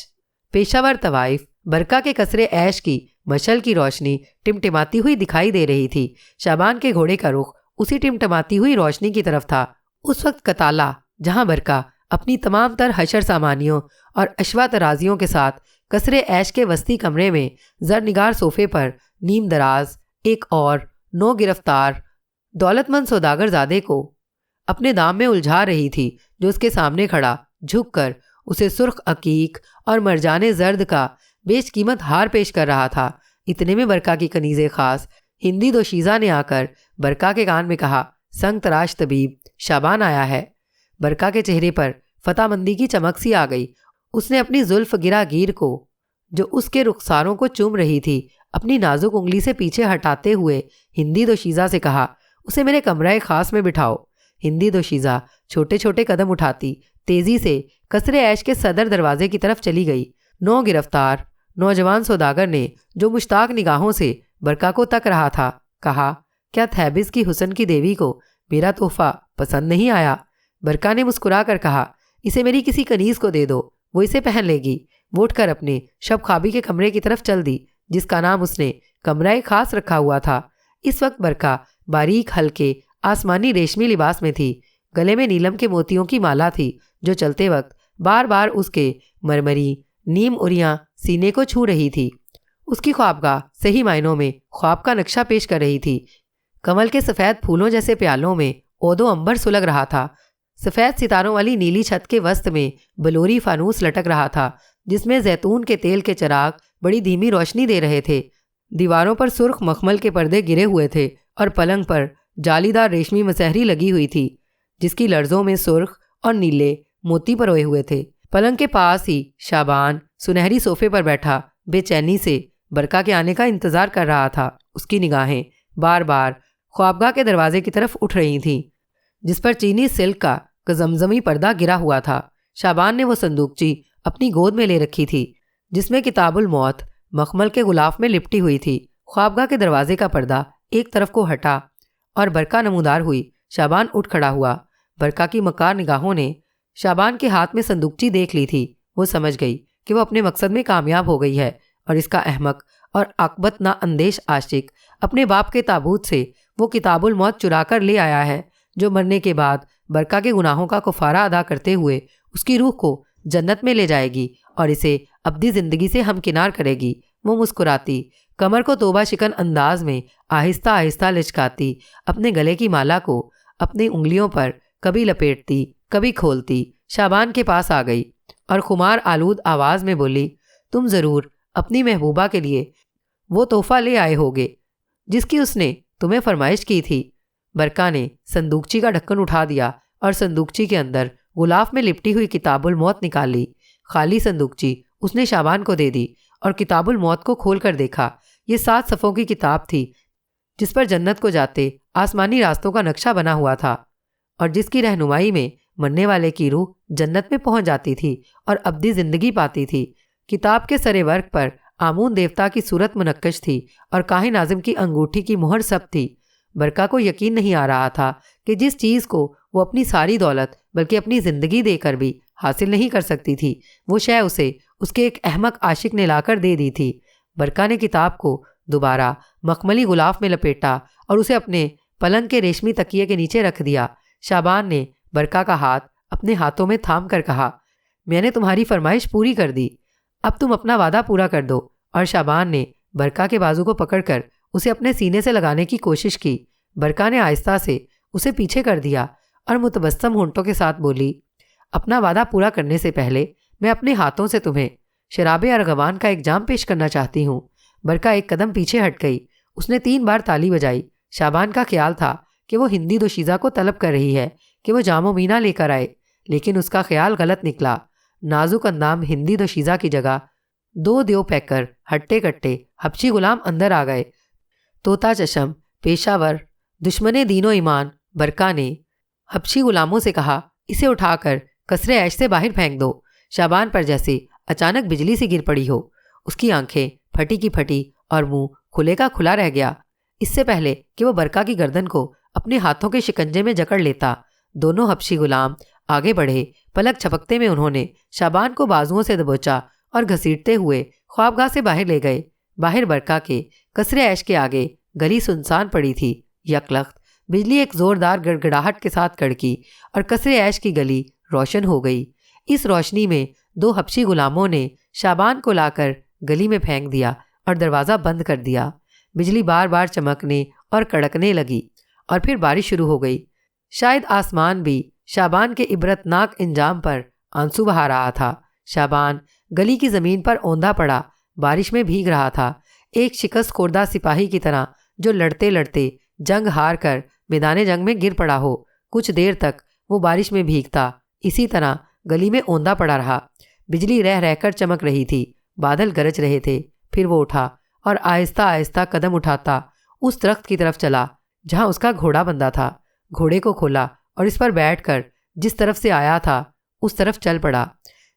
پیشاور طوائف برکا کے قصرے عیش کی مشعل کی روشنی ٹمٹماتی ہوئی دکھائی دے رہی تھی۔ شعبان کے گھوڑے کا رخ اسی ٹمٹماتی ہوئی روشنی کی طرف تھا۔ اس وقت کتالہ، جہاں برکا اپنی تمام تر حشر سامانیوں اور اشوا ترازیوں کے ساتھ قصرے عیش کے وسطی کمرے میں زرنگار صوفے پر نیم دراز ایک اور نو گرفتار دولت مند سوداگر زادے کو اپنے دام میں الجھا رہی تھی جو اس کے سامنے کھڑا جھک کر اسے سرخ عقیق اور مرجان زرد کا بیش قیمت ہار پیش کر رہا تھا۔ اتنے میں برکا کی کنیز خاص ہندی دوشیزہ نے آ کر برکا کے کان میں کہا، سنگ تراش طبیب، شابان آیا ہے۔ برکا کے چہرے پر فتح مندی کی چمک سی آ گئی۔ اس نے اپنی زلف گرا گیر کو جو اس کے رخساروں کو چوم رہی تھی اپنی نازک انگلی سے پیچھے ہٹاتے ہوئے ہندی دوشیزہ سے کہا، اسے میرے کمرہ خاص میں بٹھاؤ۔ ہندی دوشیزہ چھوٹے چھوٹے قدم اٹھاتی تیزی سے قصر عیش کے صدر دروازے کی طرف چلی گئی۔ نو گرفتار نوجوان سوداگر نے جو مشتاق نگاہوں سے برکا کو تک رہا تھا کہا، کیا تھیبس کی حسن کی دیوی کو میرا تحفہ پسند نہیں آیا؟ برکا نے مسکرا کر کہا، اسے میری کسی کنیز کو دے دو، وہ اسے پہن لے گی۔ وہ اٹھ کر اپنے شب خوابی کے کمرے کی طرف چل دی جس کا نام اس نے کمرہ خاص رکھا ہوا تھا۔ اس وقت برکا باریک ہلکے آسمانی ریشمی لباس میں تھی۔ گلے میں نیلم کے موتیوں کی مالا تھی جو چلتے وقت بار بار اس کے مرمری نیم اریاں سینے کو چھو رہی تھی۔ اس کی خوابگاہ صحیح معنوں میں خواب کا نقشہ پیش کر رہی تھی۔ کمل کے سفید پھولوں جیسے پیالوں میں عود و عنبر سلگ رہا تھا۔ سفید ستاروں والی نیلی چھت کے وسط میں بلوری فانوس لٹک رہا تھا جس میں زیتون کے تیل کے چراغ بڑی دھیمی روشنی دے رہے تھے۔ دیواروں پر سرخ مخمل کے پردے گرے ہوئے تھے اور پلنگ پر جالی دار ریشمی مسہری لگی ہوئی تھی جس کی لرزوں میں سرخ اور نیلے موتی پروئے ہوئے تھے۔ پلنگ کے پاس ہی شابان سنہری صوفے پر بیٹھا بے چینی سے برکا کے آنے کا انتظار کر رہا تھا۔ اس کی نگاہیں بار بار خوابگاہ کے دروازے کی طرف اٹھ رہی تھیں جس پر چینی سلک کا زمزمی پردہ گرا ہوا تھا۔ شابان نے وہ صندوقچی اپنی گود میں لے رکھی تھی جس میں کتاب الموت مخمل کے غلاف میں لپٹی ہوئی تھی۔ خوابگاہ کے دروازے کا پردہ ایک طرف کو ہٹا اور برکا نمودار ہوئی۔ شابان اٹھ کھڑا ہوا۔ برکا کی مکار نگاہوں نے شابان کے ہاتھ میں صندوقچی دیکھ لی تھی۔ وہ سمجھ گئی کہ وہ اپنے مقصد میں کامیاب ہو گئی ہے اور اس کا احمق اور عاقبت نا اندیش عاشق اپنے باپ کے تابوت سے وہ کتاب الموت چرا کر لے آیا ہے جو مرنے کے بعد برکا کے گناہوں کا کفارہ ادا کرتے ہوئے اس کی روح کو جنت میں لے جائے گی اور اسے ابدی زندگی سے ہمکنار کرے گی۔ وہ مسکراتی کمر کو توبہ شکن انداز میں آہستہ آہستہ لچکاتی اپنے گلے کی مالا کو اپنی انگلیوں پر کبھی لپیٹتی کبھی کھولتی شابان کے پاس آ گئی اور خمار آلود آواز میں بولی، تم ضرور اپنی محبوبہ کے لیے وہ تحفہ لے آئے ہوگے جس کی اس نے تمہیں فرمائش کی تھی۔ برکا نے صندوقچی کا ڈھکن اٹھا دیا اور صندوقچی کے اندر غلاف میں لپٹی ہوئی کتاب الموت نکال لی۔ خالی صندوقچی اس نے شابان کو دے دی اور کتاب الموت کو کھول کر دیکھا۔ یہ 7 صفوں کی کتاب تھی جس پر جنت کو جاتے آسمانی راستوں کا نقشہ بنا ہوا تھا اور جس کی رہنمائی میں مرنے والے کی روح جنت میں پہنچ جاتی تھی اور ابدی زندگی پاتی تھی۔ کتاب کے سرے ورق پر آمون دیوتا کی صورت منقش تھی اور کاہن اعظم کی انگوٹھی کی مہر سب تھی۔ برکا کو یقین نہیں آ رہا تھا کہ جس چیز کو وہ اپنی ساری دولت بلکہ اپنی زندگی دے کر بھی حاصل نہیں کر سکتی تھی وہ شے اسے اس کے ایک احمق عاشق نے لا کر دے دی تھی۔ برکا نے کتاب کو دوبارہ مخملی غلاف میں لپیٹا اور اسے اپنے پلنگ کے ریشمی تکیے کے نیچے رکھ دیا۔ شابان نے برکا کا ہاتھ اپنے ہاتھوں میں تھام کر کہا، میں نے تمہاری فرمائش پوری کر دی، اب تم اپنا وعدہ پورا کر دو۔ اور شابان نے برکا کے بازو کو پکڑ کر اسے اپنے سینے سے لگانے کی کوشش کی۔ برکا نے آہستہ سے اسے پیچھے کر دیا اور متبسم ہونٹوں کے ساتھ بولی، اپنا وعدہ پورا کرنے سے پہلے میں اپنے ہاتھوں سے تمہیں شراب ارغوان کا ایک جام پیش کرنا چاہتی ہوں۔ برکا ایک قدم پیچھے ہٹ گئی۔ اس نے 3 بار تالی بجائی۔ شابان کا خیال تھا کہ وہ ہندی دوشیزہ کو طلب کر رہی ہے کہ وہ جام و مینا لے کر آئے، لیکن اس کا خیال غلط نکلا۔ نازک اندام ہندی دوشیزہ کی جگہ 2 دیو پیکر ہٹے کٹے حبشی غلام اندر آ گئے۔ طوطا چشم پیشہ ور دشمن دین و ایمان برکا نے حبشی غلاموں سے کہا، اسے اٹھا کر قصر عیش سے باہر پھینک دو۔ شابان پر جیسے اچانک بجلی سی گر پڑی ہو۔ اس کی آنکھیں پھٹی کی پھٹی اور منہ کھلے کا کھلا رہ گیا۔ اس سے پہلے کہ وہ برکا کی گردن کو اپنے ہاتھوں کے شکنجے میں جکڑ لیتا، دونوں حبشی غلام آگے بڑھے۔ پلک چھپکتے میں انہوں نے شابان کو بازوؤں سے دبوچا اور گھسیٹتے ہوئے خوابگاہ سے باہر لے گئے۔ باہر برکا کے قصر عیش کے آگے گلی سنسان پڑی تھی۔ یکلخت بجلی ایک زوردار گڑگڑاہٹ کے ساتھ کڑکی اور قصر عیش کی گلی روشن ہو گئی۔ اس روشنی میں 2 حبشی غلاموں نے شابان کو لا کر گلی میں پھینک دیا اور دروازہ بند کر دیا۔ بجلی بار بار چمکنے اور کڑکنے لگی اور پھر بارش شروع ہو گئی۔ شاید آسمان بھی شعبان کے عبرتناک انجام پر آنسو بہا رہا تھا۔ شعبان گلی کی زمین پر اوندا پڑا بارش میں بھیگ رہا تھا، ایک شکست خوردہ سپاہی کی طرح جو لڑتے لڑتے جنگ ہار کر میدان جنگ میں گر پڑا ہو۔ کچھ دیر تک وہ بارش میں بھیگتا اسی طرح گلی میں اوندا پڑا رہا۔ بجلی رہ رہ کر چمک رہی تھی، بادل گرج رہے تھے۔ پھر وہ اٹھا اور آہستہ آہستہ قدم اٹھاتا اس درخت کی طرف چلا جہاں اس کا گھوڑا بندھا تھا۔ گھوڑے کو کھولا اور اس پر بیٹھ کر جس طرف سے آیا تھا اس طرف چل پڑا۔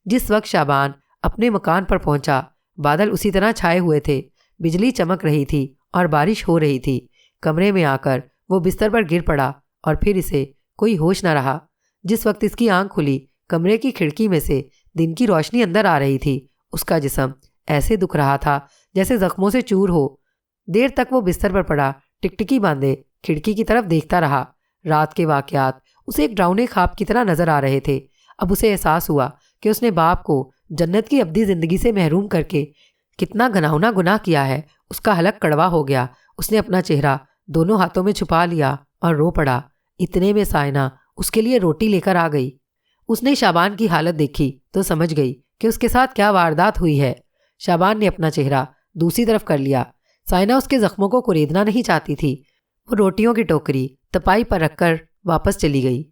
جس وقت شعبان اپنے مکان پر پہنچا بادل اسی طرح چھائے ہوئے تھے، بجلی چمک رہی تھی اور بارش ہو رہی تھی۔ کمرے میں آ کر وہ بستر پر گر پڑا اور پھر اسے کوئی ہوش نہ رہا۔ جس وقت اس کی آنکھ کھلی کمرے کی کھڑکی میں سے دن کی روشنی اندر آ رہی تھی۔ اس کا جسم ایسے دکھ رہا تھا جیسے زخموں سے چور ہو۔ دیر تک وہ بستر پر پڑا ٹکٹکی باندھے کھڑکی کی طرف دیکھتا رہا۔ رات کے واقعات اسے ایک ڈراؤنے خواب کی طرح نظر آ رہے تھے۔ اب اسے احساس ہوا کہ اس نے باپ کو جنت کی ابدی زندگی سے محروم کر کے کتنا گھناؤنا گناہ کیا ہے۔ اس کا حلق کڑوا ہو گیا۔ اس نے اپنا چہرہ دونوں ہاتھوں میں چھپا لیا اور رو پڑا۔ اتنے میں سائنہ اس کے لیے روٹی لے کر آ گئی۔ اس نے شعبان کی حالت دیکھی تو سمجھ گئی کہ اس کے ساتھ کیا واردات ہوئی ہے۔ شعبان نے اپنا چہرہ دوسری طرف کر لیا۔ سائنہ اس کے زخموں کو کریدنا نہیں چاہتی تھی۔ وہ روٹیوں کی ٹوکری تپائی پر رکھ کر واپس چلی گئی۔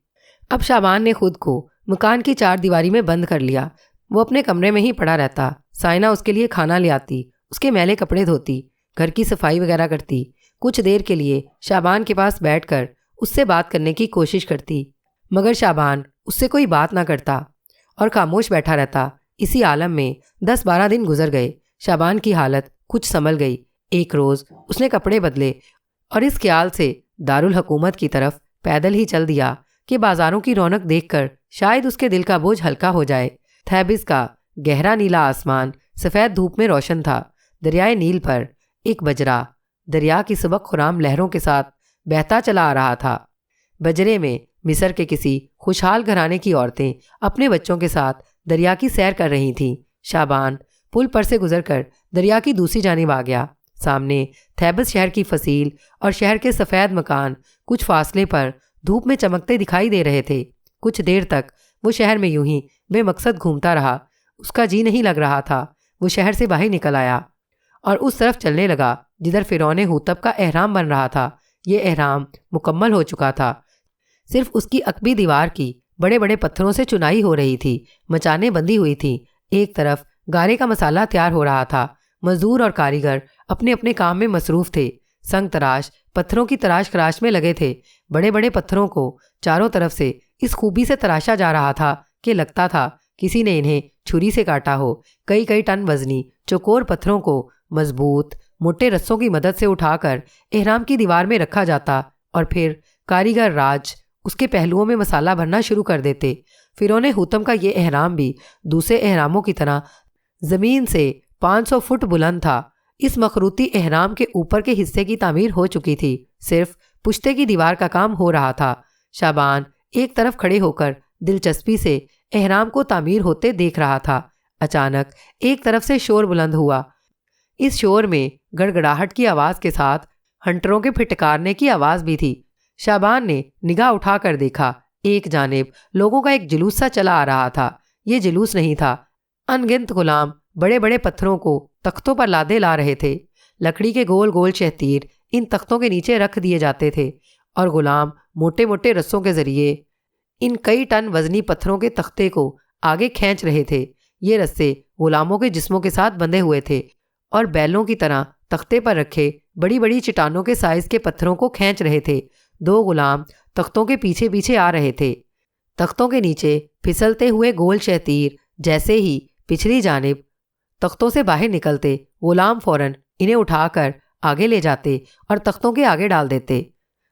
اب شعبان نے خود کو مکان کی چار دیواری میں بند کر لیا۔ وہ اپنے کمرے میں ہی پڑا رہتا۔ سائنہ اس کے لیے کھانا لے آتی، اس کے میلے کپڑے دھوتی، گھر کی صفائی وغیرہ کرتی۔ کچھ دیر کے لیے شعبان کے پاس بیٹھ کر اس سے بات کرنے کی کوشش کرتی، مگر شعبان اس سے کوئی بات نہ کرتا اور خاموش بیٹھا رہتا۔ اسی عالم میں 10-12 دن گزر گئے۔ شعبان کی حالت کچھ سنبھل گئی۔ ایک روز اس نے کپڑے بدلے اور اس خیال سے دارالحکومت کی طرف پیدل ہی چل دیا کہ بازاروں کی رونق دیکھ کر شاید اس کے دل کا بوجھ ہلکا ہو جائے۔ تھیبس کا گہرا نیلا آسمان سفید دھوپ میں روشن تھا۔ دریائے نیل پر ایک بجرا دریا کی سبک خرام لہروں کے ساتھ بہتا چلا آ رہا تھا۔ بجرے میں مصر کے کسی خوشحال گھرانے کی عورتیں اپنے بچوں کے ساتھ دریا کی سیر کر رہی تھیں۔ شعبان پل پر سے گزر کر دریا کی دوسری جانب آ گیا۔ سامنے تھیبس شہر کی فصیل اور شہر کے سفید مکان کچھ فاصلے پر دھوپ میں چمکتے دکھائی دے رہے تھے۔ کچھ دیر تک وہ شہر میں یوں ہی بے مقصد گھومتا رہا۔ اس کا جی نہیں لگ رہا تھا۔ وہ شہر سے باہر نکل آیا اور اس طرف چلنے لگا جدھر فرعون ہوتب کا احرام بن رہا تھا۔ یہ احرام مکمل ہو چکا تھا، صرف اس کی عقبی دیوار کی بڑے بڑے پتھروں سے چنائی ہو رہی تھی، مچانیں بندھی ہوئی تھیں۔ ایک طرف گارے کا مسالہ تیار ہو رہا تھا۔ مزدور اور کاریگر اپنے اپنے کام میں مصروف تھے۔ سنگ تراش پتھروں کی تراش میں لگے تھے۔ بڑے بڑے پتھروں کو چاروں طرف سے اس خوبی سے تراشا جا رہا تھا کہ لگتا تھا کسی نے انہیں چھری سے کاٹا ہو۔ کئی ٹن وزنی چوکور پتھروں کو مضبوط موٹے رسوں کی مدد سے اٹھا کر احرام کی دیوار میں رکھا جاتا اور پھر کاریگر راج اس کے پہلوؤں میں مسالہ بھرنا شروع کر دیتے۔ فرعون ہوتم کا یہ احرام بھی دوسرے احراموں کی طرح زمین سے 500 فٹ بلند تھا۔ اس مخروطی احرام کے اوپر کے حصے کی تعمیر ہو چکی تھی، صرف پشتے کی دیوار کا کام ہو رہا تھا۔ شعبان ایک طرف کھڑے ہو کر دلچسپی سے احرام کو تعمیر ہوتے دیکھ رہا تھا۔ اچانک ایک طرف سے شور بلند ہوا۔ اس شور میں گڑگڑاہٹ کی آواز کے ساتھ ہنٹروں کے پھٹکارنے کی آواز بھی تھی۔ شعبان نے نگاہ اٹھا کر دیکھا، ایک جانب لوگوں کا ایک جلوس سا چلا آ رہا تھا۔ یہ جلوس نہیں تھا، ان گنت غلام بڑے بڑے پتھروں کو تختوں پر لادے لا رہے تھے۔ لکڑی کے گول گول شہتیر ان تختوں کے نیچے رکھ دیے جاتے تھے اور غلام موٹے موٹے رسوں کے ذریعے ان کئی ٹن وزنی پتھروں کے تختے کو آگے کھینچ رہے تھے۔ یہ رسے غلاموں کے جسموں کے ساتھ بندھے ہوئے تھے اور بیلوں کی طرح تختے پر رکھے بڑی بڑی چٹانوں کے سائز کے پتھروں کو کھینچ رہے تھے۔ 2 غلام تختوں کے پیچھے پیچھے آ رہے تھے۔ تختوں کے نیچے پھسلتے ہوئے گول شہتیر جیسے ہی پچھلی جانب تختوں سے باہر نکلتے، غلام فوراً انہیں اٹھا کر آگے لے جاتے اور تختوں کے آگے ڈال دیتے۔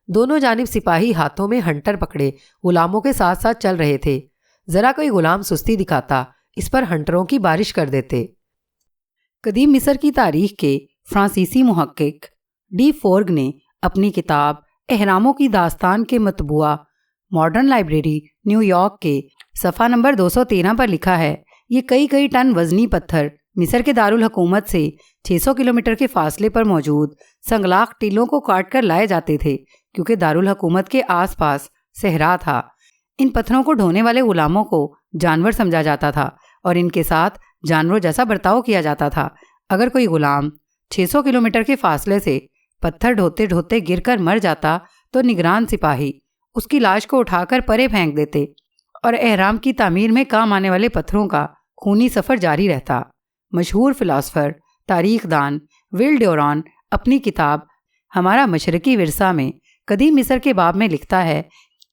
دونوں جانب سپاہی ہاتھوں میں ہنٹر پکڑے غلاموں کے ساتھ ساتھ چل رہے تھے۔ ذرا کوئی غلام سستی دکھاتا، اس پر ہنٹروں کی بارش کر دیتے۔ قدیم مصر کی تاریخ کے فرانسیسی محقق ڈی فورگ نے اپنی کتاب احراموں کی داستان کے مطبوعہ ماڈرن لائبریری نیو یارک کے صفحہ نمبر 213 پر لکھا ہے، یہ کئی ٹن وزنی پتھر مصر کے دارالحکومت سے 600 کلومیٹر کے فاصلے پر موجود سنگلاخ ٹیلوں کو کاٹ کر لائے جاتے تھے، کیونکہ دارالحکومت کے آس پاس صحرا تھا۔ ان پتھروں کو ڈھونے والے غلاموں کو جانور سمجھا جاتا تھا اور ان کے ساتھ جانوروں جیسا برتاؤ کیا جاتا تھا۔ اگر کوئی غلام 600 کلومیٹر کے فاصلے سے پتھر ڈھوتے ڈھوتے گر کر مر جاتا تو نگران سپاہی اس کی لاش کو اٹھا کر پرے پھینک دیتے اور احرام کی تعمیر میں کام آنے والے پتھروں کا خونی سفر جاری رہتا۔ مشہور فلاسفر تاریخ دان ول ڈیوران اپنی کتاب ہمارا مشرقی ورثہ میں قدیم مصر کے باب میں لکھتا ہے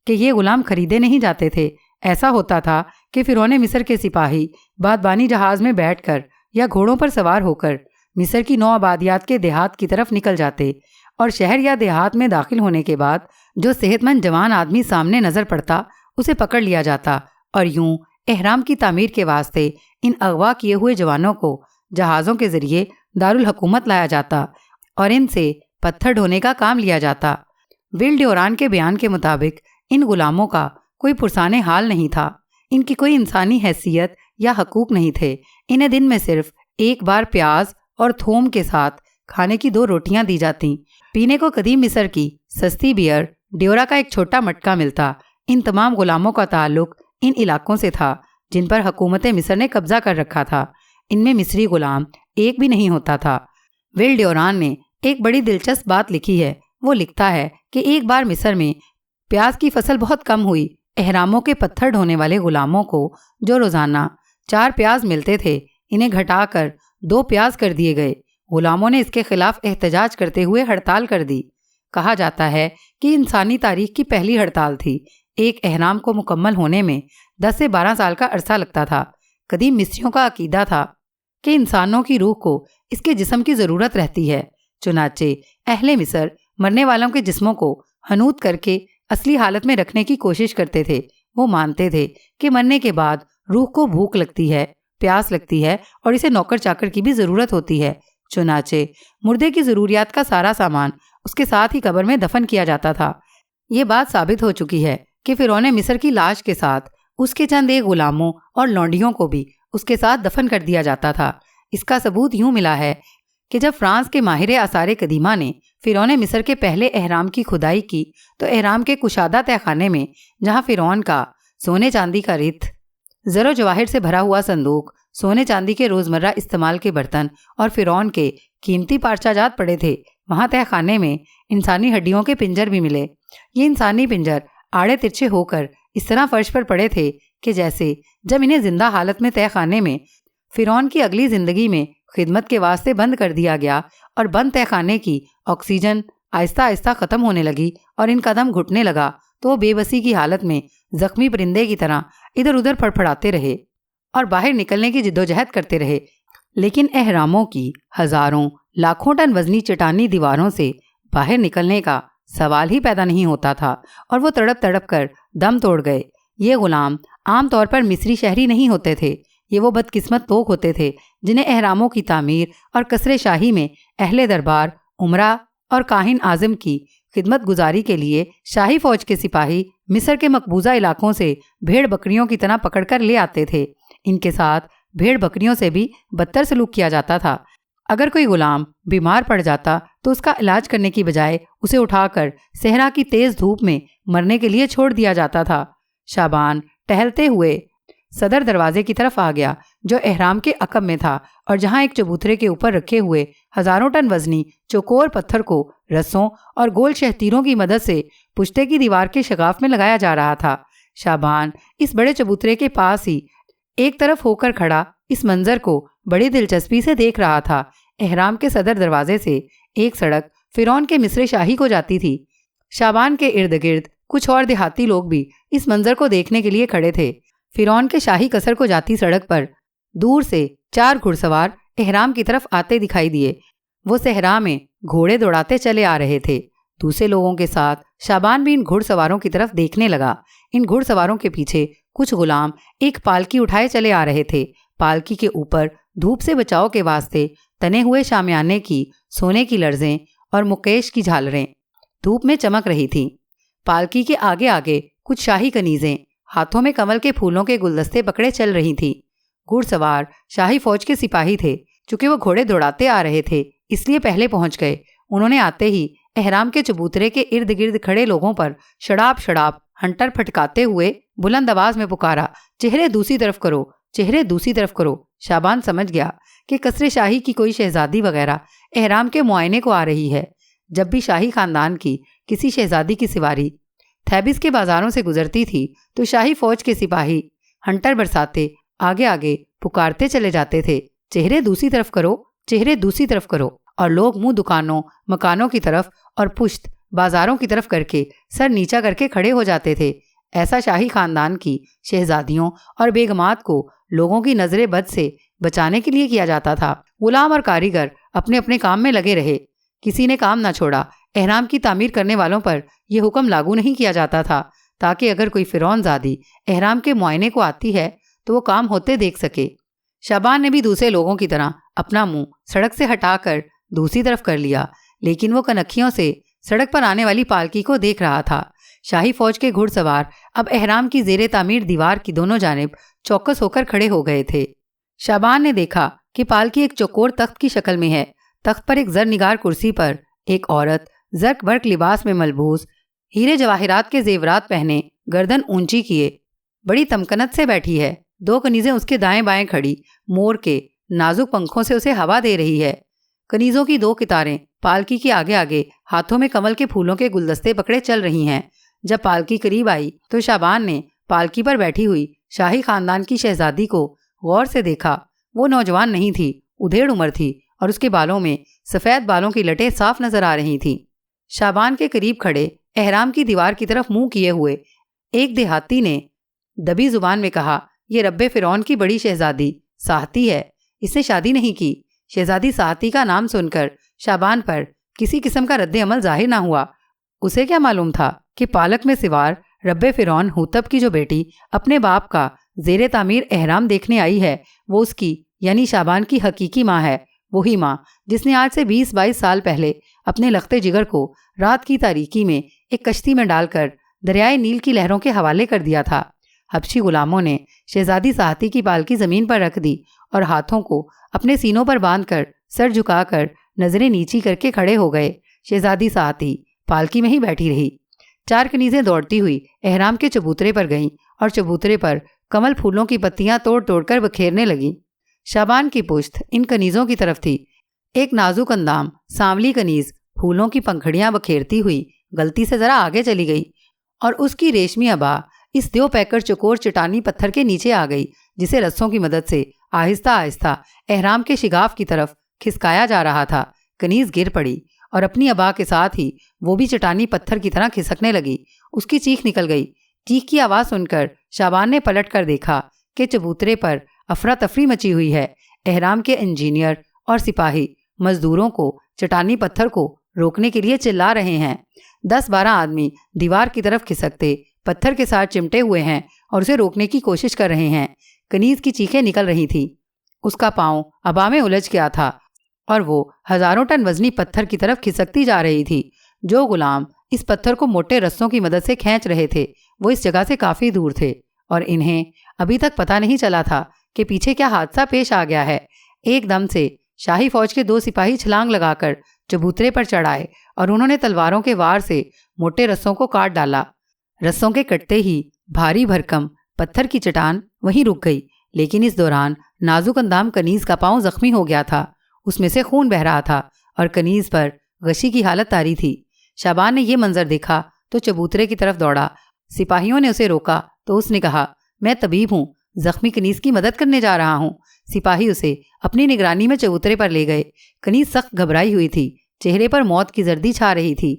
کہ یہ غلام خریدے نہیں جاتے تھے۔ ایسا ہوتا تھا کہ فرعون مصر کے سپاہی بادبانی جہاز میں بیٹھ کر یا گھوڑوں پر سوار ہو کر مصر کی 9 آبادیات کے دیہات کی طرف نکل جاتے اور شہر یا دیہات میں داخل ہونے کے بعد جو صحت مند جوان آدمی سامنے نظر پڑتا اسے پکڑ لیا جاتا اور یوں احرام کی تعمیر کے واسطے ان اغوا کیے ہوئے جوانوں کو جہازوں کے ذریعے دارالحکومت لایا جاتا اور ان سے پتھر ڈھونے کا کام لیا جاتا۔ ول ڈیوران کے بیان کے مطابق ان غلاموں کا کوئی پرسان حال نہیں تھا، ان کی کوئی انسانی حیثیت یا حقوق نہیں تھے۔ انہیں دن میں صرف ایک بار پیاز اور تھوم کے ساتھ کھانے کی 2 روٹیاں دی جاتی، پینے کو قدیم مصر کی سستی بیئر ڈیورا کا ایک چھوٹا مٹکا ملتا۔ ان تمام غلاموں کا تعلق ان علاقوں سے تھا جن پر حکومت مصر نے قبضہ کر رکھا تھا۔ ان میں مصری غلام ایک بھی نہیں ہوتا تھا۔ ول ڈیوران نے ایک بڑی دلچسپ بات لکھی ہے۔ وہ لکھتا ہے کہ ایک بار مصر میں پیاز کی فصل بہت کم ہوئی۔ احراموں کے پتھر ڈھونے والے غلاموں کو جو روزانہ 4 پیاز ملتے تھے انہیں گھٹا کر 2 پیاز کر دیے گئے۔ غلاموں نے اس کے خلاف احتجاج کرتے ہوئے ہڑتال کر دی۔ کہا جاتا ہے کہ انسانی تاریخ کی پہلی ہڑتال تھی۔ ایک احرام کو مکمل ہونے میں 10 سے 12 سال کا عرصہ لگتا تھا۔ قدیم مصریوں کا عقیدہ تھا کہ انسانوں کی روح کو اس کے جسم کی ضرورت رہتی ہے، چنانچہ اہل مصر مرنے والوں کے جسموں کو حنوط کر کے اصلی حالت میں رکھنے کی کوشش کرتے تھے۔ وہ مانتے تھے کہ مرنے کے بعد روح کو بھوک لگتی ہے، پیاس لگتی ہے اور اسے نوکر چاکر کی بھی ضرورت ہوتی ہے، چنانچہ مردے کی ضروریات کا سارا سامان اس کے ساتھ ہی قبر میں دفن کیا جاتا تھا۔ یہ بات ثابت ہو چکی ہے کہ فرعون مصر کی لاش کے ساتھ اس کے چند ایک غلاموں اور لونڈیوں کو بھی اس کے ساتھ دفن کر دیا جاتا تھا۔ اس کا ثبوت یوں ملا ہے کہ جب فرانس کے ماہر آثار قدیمہ نے فرعون مصر کے پہلے احرام کی کھدائی کی تو احرام کے کشادہ تہہ خانے میں جہاں فرعون کا سونے چاندی کا رتھ، زر و جواہر سے بھرا ہوا صندوق، سونے چاندی کے روزمرہ استعمال کے برتن اور فرعون کے قیمتی پارچہ جات پڑے تھے، وہاں تہہ خانے میں انسانی ہڈیوں کے پنجر بھی ملے۔ یہ انسانی پنجر آڑے ترچھے ہو کر اس طرح فرش پر پڑے تھے کہ جیسے جب انہیں زندہ حالت میں تہہ خانے میں فرعون کی اگلی زندگی میں خدمت کے واسطے بند کر دیا گیا اور بند تہہ خانے کی آکسیجن آہستہ آہستہ ختم ہونے لگی اور ان کا دم گھٹنے لگا تو وہ بے بسی کی حالت میں زخمی پرندے کی طرح ادھر ادھر پھڑپھڑاتے رہے اور باہر نکلنے کی جدوجہد کرتے رہے، لیکن احراموں کی ہزاروں لاکھوں ٹن وزنی چٹانی دیواروں سے باہر نکلنے کا سوال ہی پیدا نہیں ہوتا تھا اور وہ تڑپ تڑپ کر دم توڑ گئے۔ یہ غلام عام طور پر مصری شہری نہیں ہوتے تھے، یہ وہ بدقسمت لوگ ہوتے تھے جنہیں احراموں کی تعمیر اور قصر شاہی میں اہل دربار، عمرہ اور کاہن اعظم کی خدمت گزاری کے لیے شاہی فوج کے سپاہی مصر کے مقبوضہ علاقوں سے بھیڑ بکریوں کی طرح پکڑ کر لے آتے تھے۔ ان کے ساتھ بھیڑ بکریوں سے بھی بدتر سلوک کیا جاتا تھا۔ اگر کوئی غلام بیمار پڑ جاتا تو اس کا علاج کرنے کی بجائے اسے اٹھا کر صحرا کی تیز دھوپ میں مرنے کے لیے چھوڑ دیا جاتا تھا۔ شعبان ٹہلتے ہوئے صدر دروازے کی طرف آ گیا جو احرام کے عقب میں تھا اور جہاں ایک چبوترے کے اوپر رکھے ہوئے ہزاروں ٹن وزنی چوکور پتھر کو رسوں اور گول شہتیروں کی مدد سے پشتے کی دیوار کے شگاف میں لگایا جا رہا تھا۔ شعبان اس بڑے چبوترے کے پاس ہی ایک طرف ہو کر کھڑا اس منظر کو بڑی دلچسپی سے دیکھ رہا تھا۔ احرام کے صدر دروازے سے ایک سڑک فرعون کے مصر شاہی کو جاتی تھی۔ شعبان کے ارد گرد کچھ اور دیہاتی لوگ بھی اس منظر کو دیکھنے کے لیے کھڑے تھے۔ فرعون کے شاہی قصر کو جاتی سڑک پر دور سے 4 گھڑ سوار احرام کی طرف آتے دکھائی دیے۔ وہ صحرا میں گھوڑے دوڑاتے چلے آ رہے تھے۔ دوسرے لوگوں کے ساتھ شعبان بھی ان گھڑ سواروں کی طرف دیکھنے لگا۔ ان گھڑ سواروں کے پیچھے کچھ غلام ایک پالکی اٹھائے چلے آ رہے تھے۔ پالکی کے اوپر دھوپ سے بچاؤ کے واسطے تنے ہوئے شامیانے کی سونے کی لرزیں اور مکیش کی جھالریں دھوپ میں چمک رہی تھیں۔ پالکی کے آگے آگے کچھ شاہی کنیزیں ہاتھوں میں کمل کے پھولوں کے گلدستے پکڑے چل رہی تھیں۔ گھڑ سوار شاہی فوج کے سپاہی تھے، چونکہ وہ گھوڑے دوڑاتے آ رہے تھے اس لیے پہلے پہنچ گئے۔ انہوں نے آتے ہی احرام کے چبوترے کے ارد گرد کھڑے لوگوں پر شڑاپ شڑاپ ہنٹر پھٹکاتے ہوئے بلند آواز میں پکارا، چہرے دوسری طرف کرو، چہرے دوسری طرف کرو۔ شعبان سمجھ گیا کہ قصر شاہی کی کوئی شہزادی وغیرہ احرام کے معائنے کو آ رہی ہے۔ جب بھی شاہی خاندان کی کسی شہزادی کی سواری تھیبس کے بازاروں سے گزرتی تھی تو شاہی فوج کے سپاہی ہنٹر برساتے آگے آگے پکارتے چلے جاتے تھے، چہرے دوسری طرف کرو، چہرے دوسری طرف کرو، اور لوگ منہ دکانوں مکانوں کی طرف اور پشت بازاروں کی طرف کر کے سر نیچا کر کے کھڑے ہو جاتے تھے۔ ایسا شاہی خاندان کی شہزادیوں اور بیگمات کو لوگوں کی نظر بد سے بچانے کے لیے کیا جاتا تھا۔ غلام اور کاریگر اپنے اپنے کام میں لگے رہے، کسی نے کام نہ چھوڑا۔ احرام کی تعمیر کرنے والوں پر یہ حکم لاگو نہیں کیا جاتا تھا تاکہ اگر کوئی فرعون زادی احرام کے معائنے کو آتی ہے تو وہ کام ہوتے دیکھ سکے۔ شعبان نے بھی دوسرے لوگوں کی طرح اپنا منہ سڑک سے ہٹا کر دوسری طرف کر لیا، لیکن وہ کنکھیوں سے سڑک پر آنے والی پالکی کو دیکھ رہا تھا۔ شاہی فوج کے گھڑ سوار اب احرام کی زیر تعمیر دیوار کی دونوں جانب چوکس ہو کر کھڑے ہو گئے تھے۔ شعبان نے دیکھا کہ پالکی ایک چوکور تخت کی شکل میں ہے۔ تخت پر ایک زرنگار کرسی پر ایک عورت زرق برق لباس میں ملبوس، ہیرے جواہرات کے زیورات پہنے، گردن اونچی کیے، بڑی تمکنت سے بیٹھی ہے۔ دو کنیزیں اس کے دائیں بائیں کھڑی مور کے نازک پنکھوں سے اسے ہوا دے رہی ہے۔ کنیزوں کی دو قطاریں پالکی کے آگے آگے ہاتھوں میں کمل کے پھولوں کے گلدستے پکڑے چل رہی ہیں۔ جب پالکی قریب آئی تو شعبان نے پالکی پر بیٹھی ہوئی شاہی خاندان کی شہزادی کو غور سے دیکھا۔ وہ نوجوان نہیں تھی، ادھیڑ عمر تھی، اور اس کے بالوں میں سفید بالوں کی لٹیں صاف نظر آ رہی تھیں۔ شعبان کے قریب کھڑے احرام کی دیوار کی طرف منہ کیے ہوئے ایک دیہاتی نے دبی زبان میں کہا، یہ رب فرعون کی بڑی شہزادی ساہتی ہے، اس نے شادی نہیں کی۔ شہزادی ساہتی کا نام سن کر شعبان پر کسی قسم کا رد عمل ظاہر نہ ہوا۔ اسے کیا معلوم تھا کہ پالک میں سوار رب فرعون ہوتب کی جو بیٹی اپنے باپ کا زیر تعمیر احرام دیکھنے آئی ہے وہ اس کی یعنی شعبان کی حقیقی ماں ہے، وہی ماں جس نے آج سے 20-22 سال پہلے اپنے لختے جگر کو رات کی تاریکی میں ایک کشتی میں ڈال کر دریائے نیل کی لہروں کے حوالے کر دیا تھا۔ حبشی غلاموں نے شہزادی ساہتی کی پالکی زمین پر رکھ دی اور ہاتھوں کو اپنے سینوں پر باندھ کر سر جھکا کر نظریں نیچی کر کے کھڑے ہو گئے۔ شہزادی ساہتی پالکی میں ہی بیٹھی رہی۔ 4 کنیزیں دوڑتی ہوئی احرام کے چبوترے پر گئیں اور چبوترے پر کمل پھولوں کی پتیاں توڑ توڑ کر بکھیرنے لگیں۔ شعبان کی پشت ان کنیزوں کی طرف تھی۔ ایک نازک اندام سانولی کنیز پھولوں کی پنکھڑیاں بکھیرتی ہوئی غلطی سے ذرا آگے چلی گئی اور اس کی ریشمی ابا اس دیو پیکر چکور چٹانی پتھر کے نیچے آ گئی جسے رسوں کی مدد سے آہستہ آہستہ احرام کے شگاف کی طرف کھسکایا جا رہا تھا۔ کنیز گر پڑی اور اپنی ابا کے ساتھ ہی وہ بھی چٹانی پتھر کی طرح کھسکنے لگی۔ اس کی چیخ نکل گئی۔ چیخ کی آواز سن کر شعبان نے پلٹ کر دیکھا کہ چبوترے پر افراتفری مچی ہوئی ہے۔ احرام کے انجینئر اور سپاہی مزدوروں کو چٹانی پتھر کو روکنے کے لیے چلا رہے ہیں۔ 10-12 آدمی دیوار کی طرف کھسکتے پتھر کے ساتھ چمٹے ہوئے ہیں اور اسے روکنے کی کوشش کر رہے ہیں۔ کنیز کی چیخیں نکل رہی تھی، اس کا پاؤں ابا میں الجھ گیا تھا اور وہ ہزاروں ٹن وزنی پتھر کی طرف کھسکتی جا رہی تھی۔ جو غلام اس پتھر کو موٹے رسوں کی مدد سے کھینچ رہے تھے وہ اس جگہ سے کافی دور تھے اور انہیں ابھی تک پتہ نہیں چلا تھا کہ پیچھے کیا حادثہ پیش آ گیا ہے۔ ایک دم سے شاہی فوج کے 2 سپاہی چھلانگ لگا کر چبوترے پر چڑھ آئے اور انہوں نے تلواروں کے وار سے موٹے رسوں کو کاٹ ڈالا۔ رسوں کے کٹتے ہی بھاری بھرکم پتھر کی چٹان وہیں رک گئی، لیکن اس دوران نازک اندام کنیز کا پاؤں زخمی ہو گیا تھا، اس میں سے خون بہہ رہا تھا اور کنیز پر غشی کی حالت طاری تھی۔ شعبان نے یہ منظر دیکھا تو چبوترے کی طرف دوڑا۔ سپاہیوں نے اسے روکا تو اس نے کہا، میں طبیب ہوں، زخمی کنیز کی مدد کرنے جا رہا ہوں۔ سپاہی اسے اپنی نگرانی میں چبوترے پر لے گئے۔ کنیز سخت گھبرائی ہوئی تھی، چہرے پر موت کی زردی چھا رہی تھی،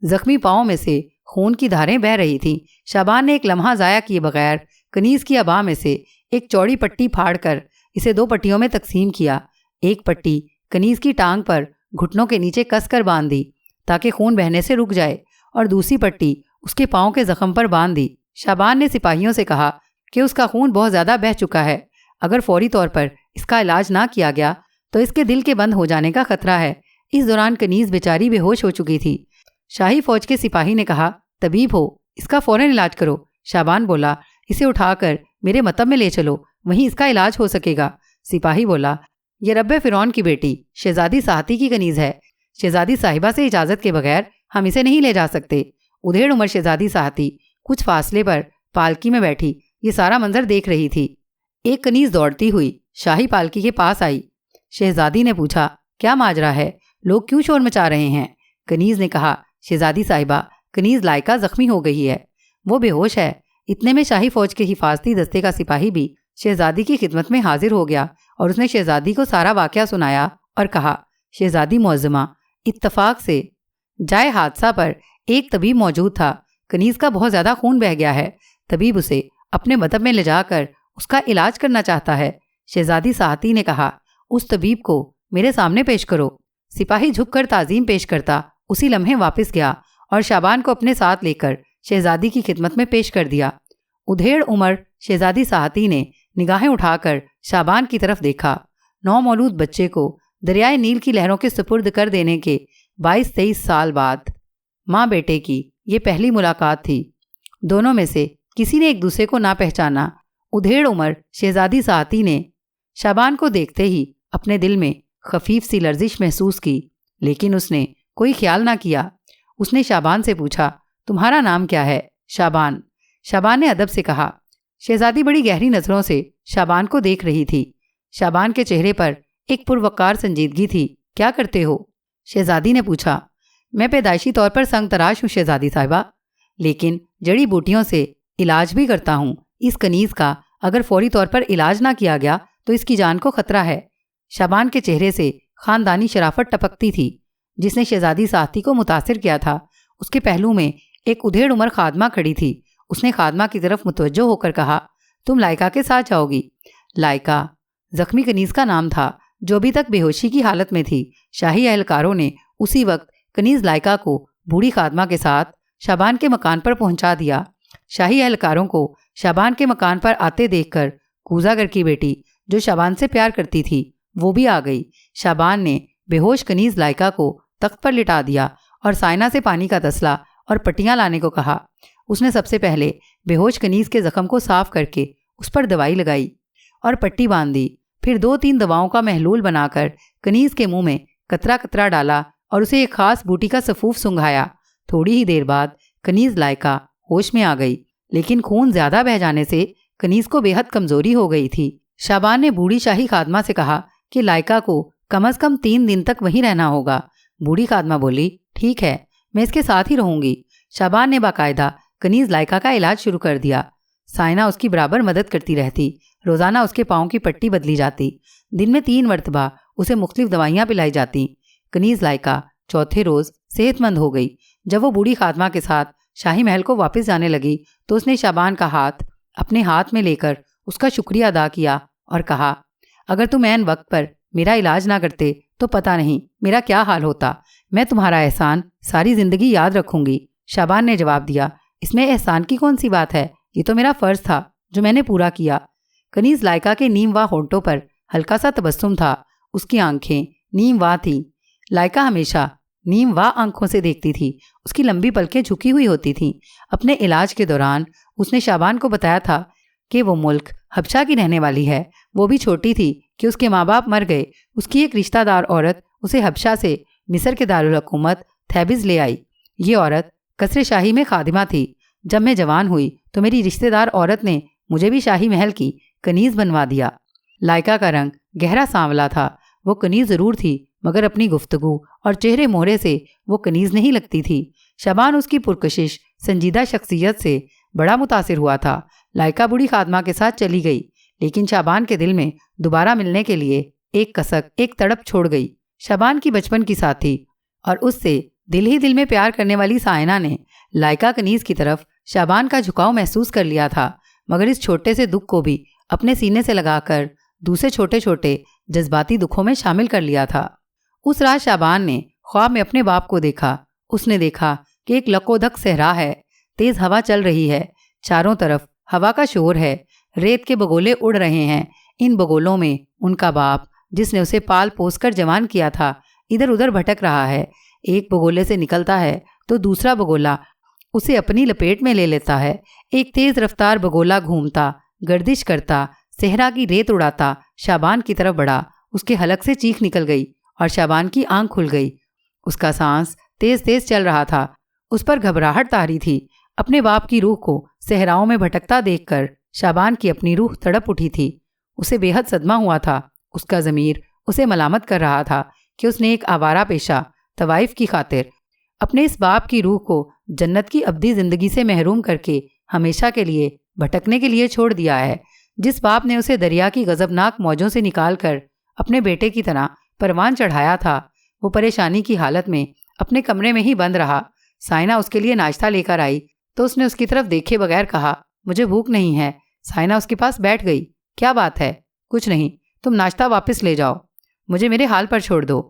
زخمی پاؤں میں سے خون کی دھاریں بہہ رہی تھیں۔ شعبان نے ایک لمحہ ضائع کیے بغیر کنیز کی ابا میں سے ایک چوڑی پٹی پھاڑ کر اسے 2 پٹیوں میں تقسیم کیا۔ ایک پٹی کنیز کی ٹانگ پر گھٹنوں کے نیچے کس کر باندھ دی تاکہ خون بہنے سے رک جائے اور دوسری پٹی اس کے پاؤں کے زخم پر باندھ دی۔ شعبان نے سپاہیوں سے کہا کہ اس کا خون بہت زیادہ بہہ چکا ہے، اگر فوری طور پر اس کا علاج نہ کیا گیا تو اس کے دل کے بند ہو جانے کا خطرہ ہے۔ اس دوران کنیز بیچاری بے ہوش ہو چکی تھی۔ شاہی فوج کے سپاہی نے کہا، طبیب ہو، اس کا فوراً علاج کرو۔ شعبان بولا، اسے اٹھا کر میرے مطب میں لے چلو، وہیں اس کا علاج ہو سکے گا۔ سپاہی بولا، یہ رب فرعون کی بیٹی شہزادی ساہتی کی کنیز ہے، شہزادی صاحبہ سے اجازت کے بغیر ہم اسے نہیں لے جا سکتے۔ ادھیڑ عمر شہزادی ساہتی کچھ فاصلے پر پالکی میں بیٹھی یہ سارا منظر دیکھ رہی تھی۔ ایک کنیز دوڑتی ہوئی شاہی پالکی کے پاس آئی۔ شہزادی نے پوچھا، کیا ماجرا ہے؟ لوگ کیوں شور مچا رہے ہیں؟ کنیز نے کہا، شہزادی صاحبہ، کنیز لائکا زخمی ہو گئی ہے، وہ بے ہوش ہے۔ اتنے میں شاہی فوج کے حفاظتی دستے کا سپاہی بھی شہزادی کی خدمت میں حاضر ہو گیا اور اس نے شہزادی کو سارا واقعہ سنایا اور کہا، شہزادی معظمہ، اتفاق سے جائے حادثہ پر ایک طبیب موجود تھا۔ کنیز کا بہت زیادہ خون بہہ گیا ہے، طبیب اسے اپنے مطب میں لے جا کر اس کا علاج کرنا چاہتا ہے۔ شہزادی ساہتی نے کہا، اس طبیب کو میرے سامنے پیش کرو۔ سپاہی جھک کر تعظیم پیش کرتا اسی لمحے واپس گیا اور شابان کو اپنے ساتھ لے کر شہزادی کی خدمت میں پیش کر دیا۔ ادھیڑ عمر شہزادی ساہتی نے نگاہیں اٹھا کر شابان کی طرف دیکھا۔ نومولود بچے کو دریائے نیل کی لہروں کے سپرد کر دینے کے 22-23 سال بعد ماں بیٹے کی یہ پہلی ملاقات تھی۔ دونوں میں سے کسی نے ایک دوسرے کو نہ پہچانا۔ ادھیڑ عمر شہزادی ساہتی نے شابان کو دیکھتے ہی اپنے دل میں خفیف سی لرزش محسوس کی، لیکن اس نے کوئی خیال نہ کیا۔ اس نے شابان سے پوچھا، تمہارا نام کیا ہے؟ شابان۔ شابان نے ادب سے کہا۔ شہزادی بڑی گہری نظروں سے شابان کو دیکھ رہی تھی۔ شابان کے چہرے پر ایک پروقار سنجیدگی تھی۔ کیا کرتے ہو؟ شہزادی نے پوچھا۔ میں پیدائشی طور پر سنگ تراش ہوں شہزادی صاحبہ، لیکن جڑی بوٹیوں سے علاج بھی کرتا ہوں۔ اس کنیز کا اگر فوری طور پر علاج نہ کیا گیا تو اس کی جان کو خطرہ ہے۔ شابان کے چہرے سے خاندانی شرافت ٹپکتی تھی، جس نے شہزادی ساہتی کو متاثر کیا تھا۔ اس کے پہلو میں ایک ادھیڑ عمر خادمہ کھڑی تھی۔ اس نے خادمہ کی طرف متوجہ ہو کر کہا، تم لائکا کے ساتھ جاؤ گی؟ لائکا زخمی کنیز کا نام تھا جو ابھی تک بے ہوشی کی حالت میں تھی۔ شاہی اہلکاروں نے اسی وقت کنیز لائکا کو بوڑھی خادمہ کے ساتھ شابان کے مکان پر پہنچا دیا۔ شاہی اہلکاروں کو شابان کے مکان پر آتے دیکھ کر کوزاگر کی بیٹی جو شابان سے پیار کرتی تھی وہ بھی آ گئی۔ شابان نے بے ہوش کنیز لائکا کو تخت پر لٹا دیا اور سائنا سے پانی کا تسلا اور پٹیاں لانے کو کہا۔ اس نے سب سے پہلے بے ہوش کنیز کے زخم کو صاف کر کے اس پر دوائی لگائی اور پٹی باندھ دی۔ پھر 2-3 دواؤں کا محلول بنا کر کنیز کے منہ میں قطرہ قطرہ ڈالا اور اسے ایک خاص بوٹی کا سفوف سنگھایا۔ تھوڑی ہی دیر بعد کنیز لائکا ہوش میں آ گئی، لیکن خون زیادہ بہہ جانے سے کنیز کو بے حد کمزوری ہو گئی تھی۔ شابان نے بوڑھی شاہی خادمہ سے کہا کہ لائکا کو کم از کم 3 دن تک وہیں رہنا ہوگا۔ بوڑھی خادمہ بولی، ٹھیک ہے، میں اس کے ساتھ ہی رہوں گی۔ شابان نے باقاعدہ کنیز لائکا کا علاج شروع کر دیا۔ سائنا اس کی برابر مدد کرتی رہتی۔ روزانہ اس کے پاؤں کی پٹی بدلی جاتی۔ دن میں 3 مرتبہ اسے مختلف دوائیاں پلائی جاتی۔ کنیز لائکا چوتھے روز صحت مند ہو گئی۔ جب وہ بوڑھی خادمہ کے ساتھ شاہی محل کو واپس جانے لگی تو اس نے شابان کا ہاتھ اپنے ہاتھ میں لے کر اس کا شکریہ ادا کیا اور کہا، اگر تم عین وقت پر میرا علاج نہ کرتے تو پتہ نہیں میرا کیا حال ہوتا۔ میں تمہارا احسان ساری زندگی یاد رکھوں گی۔ شابان نے جواب دیا، اس میں احسان کی کون سی بات ہے؟ یہ تو میرا فرض تھا جو میں نے پورا کیا۔ کنیز لائکا کے نیم واہ ہونٹوں پر ہلکا سا تبسم تھا۔ اس کی آنکھیں نیم واہ تھیں۔ لائکا ہمیشہ نیم واہ آنکھوں سے دیکھتی تھی۔ اس کی لمبی پلکیں جھکی ہوئی ہوتی تھیں۔ اپنے علاج کے دوران اس نے شابان کو بتایا تھا کہ وہ ملک حبشہ کی رہنے والی ہے۔ وہ بھی چھوٹی تھی کہ اس کے ماں باپ مر گئے۔ اس کی ایک رشتہ دار عورت اسے حبشہ سے مصر کے دارالحکومت تھیبز لے آئی۔ یہ عورت قصر شاہی میں خادمہ تھی۔ جب میں جوان ہوئی تو میری رشتہ دار عورت نے مجھے بھی شاہی محل کی کنیز بنوا دیا۔ لائکا کا رنگ گہرا سانولا تھا۔ وہ کنیز ضرور تھی مگر اپنی گفتگو اور چہرے مہرے سے وہ کنیز نہیں لگتی تھی۔ شابان اس کی پرکشش سنجیدہ شخصیت سے بڑا متاثر ہوا تھا۔ لائکا بوڑھی خادمہ کے ساتھ چلی گئی، لیکن شابان کے دل میں دوبارہ ملنے کے لیے ایک کسک، ایک تڑپ چھوڑ گئی۔ شابان کی بچپن کی ساتھی اور اس سے دل ہی دل میں پیار کرنے والی سائنا نے لائکا کنیز کی طرف شابان کا جھکاؤ محسوس کر لیا تھا، مگر اس چھوٹے سے دکھ کو بھی اپنے سینے سے لگا کر دوسرے چھوٹے چھوٹے جذباتی دکھوں میں شامل کر لیا تھا۔ اس رات شابان نے خواب میں اپنے باپ کو دیکھا۔ اس نے دیکھا کہ ایک لک و دک صحرا ہے، تیز ہوا چل رہی ہے، چاروں طرف ہوا کا شور ہے، ریت کے بگولے اڑ رہے ہیں۔ ان بگولوں میں ان کا باپ جس نے اسے پال پوس کر جوان کیا تھا ادھر ادھر بھٹک رہا ہے۔ ایک بگولے سے نکلتا ہے تو دوسرا بگولا اسے اپنی لپیٹ میں لے لیتا ہے۔ ایک تیز رفتار بگولا گھومتا، گردش کرتا، صحرا کی ریت اڑاتا شابان کی طرف بڑھا۔ اس کے حلق سے چیخ نکل گئی اور شابان کی آنکھ کھل گئی۔ اس کا سانس تیز تیز چل رہا تھا۔ اس پر گھبراہٹ طاری تھی۔ اپنے باپ کی روح کو صحراؤں میں بھٹکتا دیکھ کر شابان کی اپنی روح تڑپ اٹھی تھی۔ اسے بے حد صدمہ ہوا تھا۔ اس کا ضمیر اسے ملامت کر رہا تھا کہ اس نے ایک آوارہ پیشہ طوائف کی خاطر اپنے اس باپ کی روح کو جنت کی ابدی زندگی سے محروم کر کے ہمیشہ کے لیے بھٹکنے کے لیے چھوڑ دیا ہے۔ جس باپ نے اسے دریا کی غضبناک موجوں سے نکال کر اپنے بیٹے کی طرح پروان چڑھایا تھا، وہ پریشانی کی حالت میں اپنے کمرے میں ہی بند رہا۔ سائنہ اس کے لیے ناشتہ لے کر آئی تو اس نے اس کی طرف دیکھے بغیر کہا، مجھے بھوک نہیں ہے۔ سائنہ اس کے پاس بیٹھ گئی۔ کیا بات ہے؟ کچھ نہیں، تم ناشتہ واپس لے جاؤ، مجھے میرے حال پر چھوڑ دو۔